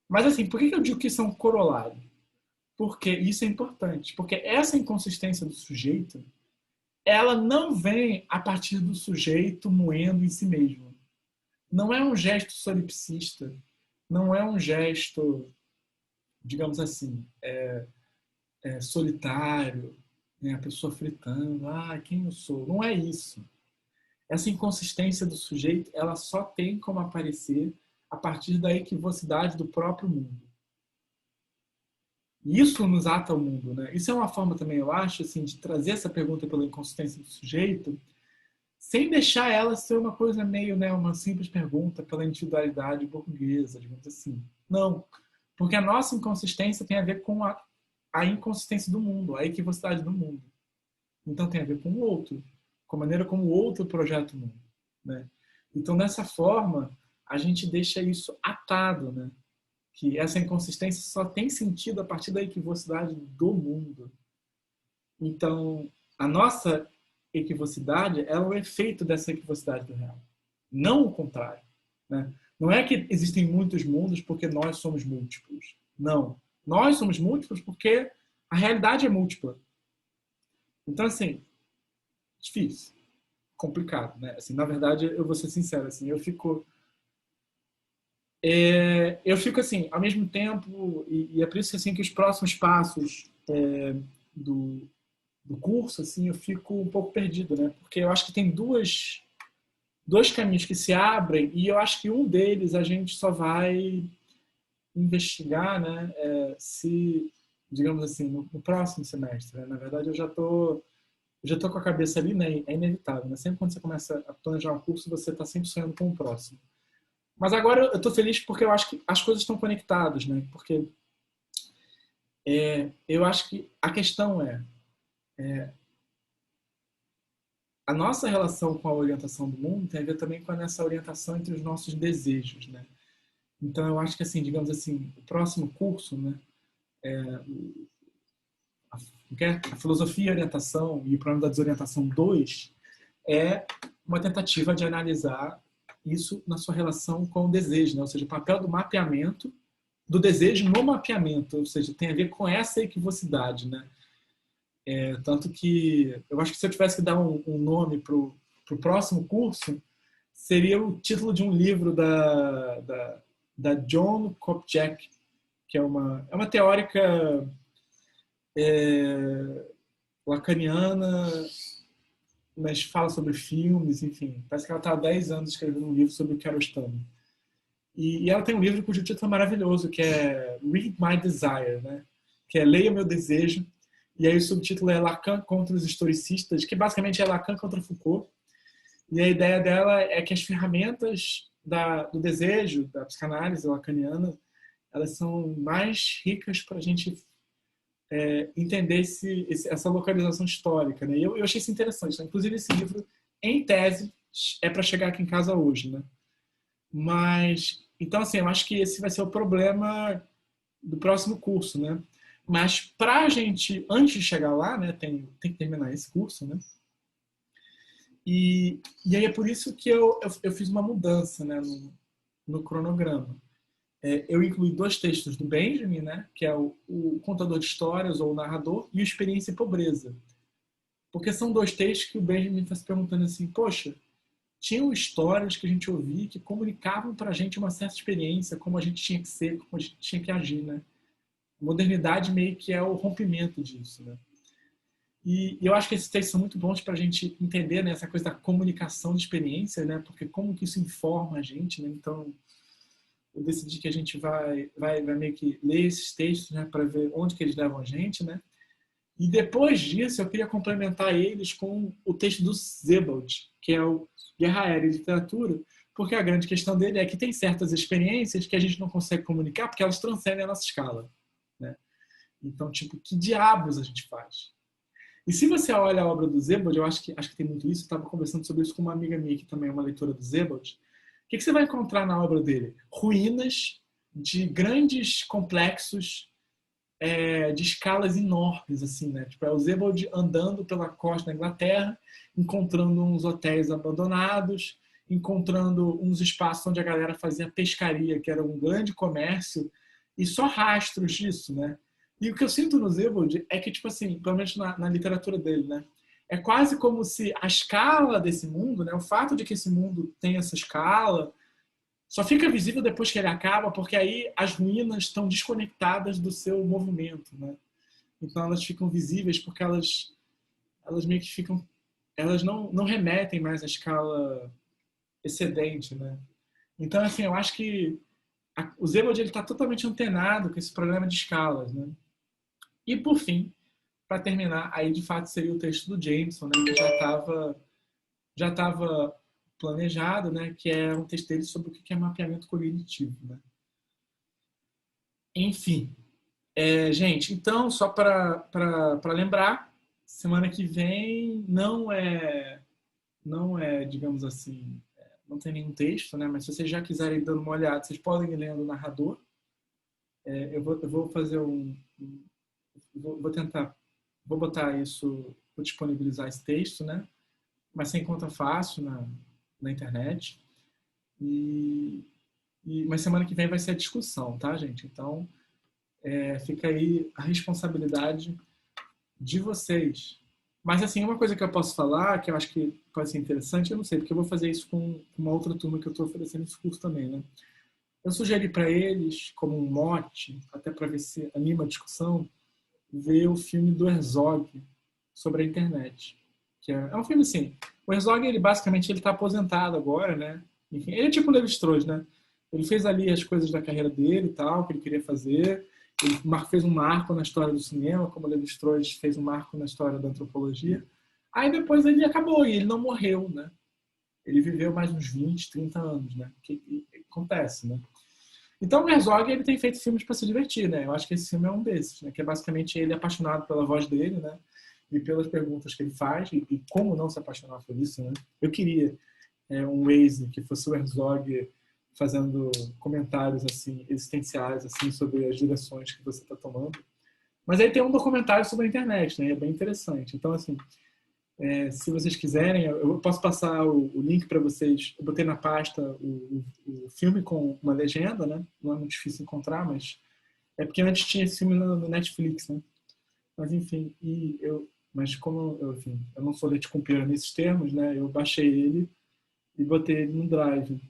Mas assim, por que eu digo que isso é um corolário? Porque isso é importante, porque essa inconsistência do sujeito, ela não vem a partir do sujeito moendo em si mesmo. Não é um gesto solipsista, não é um gesto, digamos assim, solitário, né? A pessoa fritando, quem eu sou? Não é isso. Essa inconsistência do sujeito, ela só tem como aparecer a partir da equivocidade do próprio mundo. E isso nos ata ao mundo, né? Isso é uma forma também, eu acho, assim, de trazer essa pergunta pela inconsistência do sujeito, sem deixar ela ser uma coisa meio, né, uma simples pergunta pela individualidade burguesa, digamos assim. Não, porque a nossa inconsistência tem a ver com a inconsistência do mundo, a equivocidade do mundo. Então tem a ver com o outro, com a maneira como o outro projeta o mundo, né? Então, dessa forma, a gente deixa isso atado, né? Que essa inconsistência só tem sentido a partir da equivocidade do mundo. Então, a nossa equivocidade é o efeito dessa equivocidade do real, não o contrário, né? Não é que existem muitos mundos porque nós somos múltiplos. Não. Nós somos múltiplos porque a realidade é múltipla. Então, assim, difícil, complicado, né? Assim, na verdade, eu vou ser sincero, assim, eu fico assim, ao mesmo tempo, e é por isso assim que os próximos passos do, do curso, assim, eu fico um pouco perdido, né? Porque eu acho que tem dois caminhos que se abrem e eu acho que um deles a gente só vai investigar, né? Se, digamos assim, no próximo semestre, né? Na verdade, eu já estou eu já estou com a cabeça ali, né? É inevitável, né? Sempre quando você começa a planejar um curso, você está sempre sonhando com o próximo. Mas agora eu estou feliz porque eu acho que as coisas estão conectadas, né? Porque eu acho que a questão a nossa relação com a orientação do mundo tem a ver também com essa orientação entre os nossos desejos, né? Então eu acho que assim, digamos assim, o próximo curso, né? A filosofia e orientação e o problema da desorientação 2 é uma tentativa de analisar isso na sua relação com o desejo, né? Ou seja, o papel do mapeamento, do desejo no mapeamento, ou seja, tem a ver com essa equivocidade, né? Tanto que eu acho que se eu tivesse que dar um nome para o próximo curso, seria o título de um livro da Joan Kopchak, que é uma teórica lacaniana, mas fala sobre filmes, enfim. Parece que ela está há 10 anos escrevendo um livro sobre o Kiarostami. E ela tem um livro cujo título é maravilhoso, que é Read My Desire, né? Que é Leia Meu Desejo. E aí o subtítulo é Lacan contra os historicistas, que basicamente é Lacan contra Foucault. E a ideia dela é que as ferramentas do desejo, da psicanálise lacaniana, elas são mais ricas para a gente entender essa localização histórica, né? E eu achei isso interessante, né? Inclusive esse livro, em tese, é para chegar aqui em casa hoje, né? Mas, então assim, eu acho que esse vai ser o problema do próximo curso, né? Mas para a gente, antes de chegar lá, né, tem que terminar esse curso, né? E aí é por isso que eu fiz uma mudança, né, no cronograma. Eu incluí 2 textos do Benjamin, né, que é o Contador de Histórias, ou o Narrador, e o Experiência e Pobreza. Porque são 2 textos que o Benjamin está se perguntando assim, poxa, tinham histórias que a gente ouvia que comunicavam para a gente uma certa experiência, como a gente tinha que ser, como a gente tinha que agir, né? A modernidade meio que é o rompimento disso, né? E eu acho que esses textos são muito bons para a gente entender, né, essa coisa da comunicação de experiência, né? Porque como que isso informa a gente, né? Então, eu decidi que a gente vai meio que ler esses textos, né, para ver onde que eles levam a gente, né? E depois disso, eu queria complementar eles com o texto do Sebald, que é o Guerra Aérea e Literatura, porque a grande questão dele é que tem certas experiências que a gente não consegue comunicar porque elas transcendem a nossa escala, né? Então, tipo, que diabos a gente faz? E se você olha a obra do Sebald, eu acho que tem muito isso, eu estava conversando sobre isso com uma amiga minha que também é uma leitora do Sebald. O que você vai encontrar na obra dele? Ruínas de grandes complexos de escalas enormes, assim, né? Tipo, é o Sebald andando pela costa da Inglaterra, encontrando uns hotéis abandonados, encontrando uns espaços onde a galera fazia pescaria, que era um grande comércio, e só rastros disso, né? E o que eu sinto no Sebald é que, tipo assim, pelo menos na literatura dele, né? É quase como se a escala desse mundo, né? O fato de que esse mundo tem essa escala, só fica visível depois que ele acaba, porque aí as ruínas estão desconectadas do seu movimento, né? Então elas ficam visíveis porque elas meio que ficam, elas não remetem mais à escala excedente, né? Então assim, eu acho que o Zebald ele está totalmente antenado com esse problema de escalas, né? E por fim, para terminar, aí de fato seria o texto do Jameson, né? Que já estava planejado, né? Que é um texto dele sobre o que é mapeamento cognitivo, né? Enfim, gente, então, só para lembrar, semana que vem não é, digamos assim, não tem nenhum texto, né? Mas se vocês já quiserem dar uma olhada, vocês podem ir lendo o narrador. Eu vou fazer vou tentar, vou botar isso, vou disponibilizar esse texto, né? Mas sem conta fácil na internet. Mas semana que vem vai ser a discussão, tá, gente? Então, fica aí a responsabilidade de vocês. Mas, assim, uma coisa que eu posso falar, que eu acho que pode ser interessante, eu não sei, porque eu vou fazer isso com uma outra turma que eu estou oferecendo esse curso também, né? Eu sugeri para eles, como um mote, até para ver se anima a discussão, ver o filme do Herzog sobre a internet. Que é um filme assim. O Herzog, ele basicamente ele está aposentado agora, né? Enfim, ele é tipo o Levi-Strauss, né? Ele fez ali as coisas da carreira dele e tal, que ele queria fazer. Ele fez um marco na história do cinema, como o Levi-Strauss fez um marco na história da antropologia. Aí depois ele acabou e ele não morreu, né? Ele viveu mais uns 20, 30 anos, né? Que acontece, né? Então o Herzog ele tem feito filmes para se divertir, né? Eu acho que esse filme é um desses, né? Que é basicamente ele apaixonado pela voz dele, né? E pelas perguntas que ele faz e como não se apaixonar por isso, né? Eu queria um Waze que fosse o Herzog fazendo comentários assim existenciais assim sobre as direções que você está tomando. Mas aí tem um documentário sobre a internet, né? E é bem interessante. Então assim, se vocês quiserem, eu posso passar o link para vocês. Eu botei na pasta o filme com uma legenda, né? Não é muito difícil encontrar, mas é porque antes tinha esse filme no Netflix, né? Mas enfim, mas como enfim, eu não sou leite com pera nesses termos, né? Eu baixei ele e botei ele no Drive.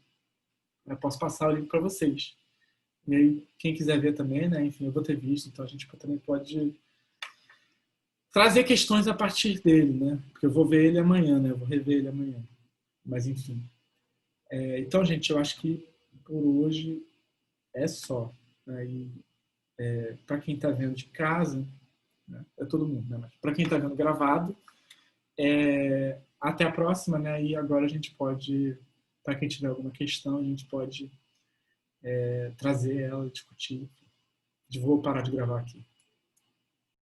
Eu posso passar o link para vocês. E aí, quem quiser ver também, né? Enfim, eu vou ter visto, então a gente também pode trazer questões a partir dele, né? Porque eu vou ver ele amanhã, né? Eu vou rever ele amanhã. Mas enfim. Então, gente, eu acho que por hoje é só. Né? E para quem está vendo de casa, né? É todo mundo, né? Mas para quem está vendo gravado, até a próxima, né? E agora a gente pode, para quem tiver alguma questão, a gente pode trazer ela, discutir. Vou parar de gravar aqui.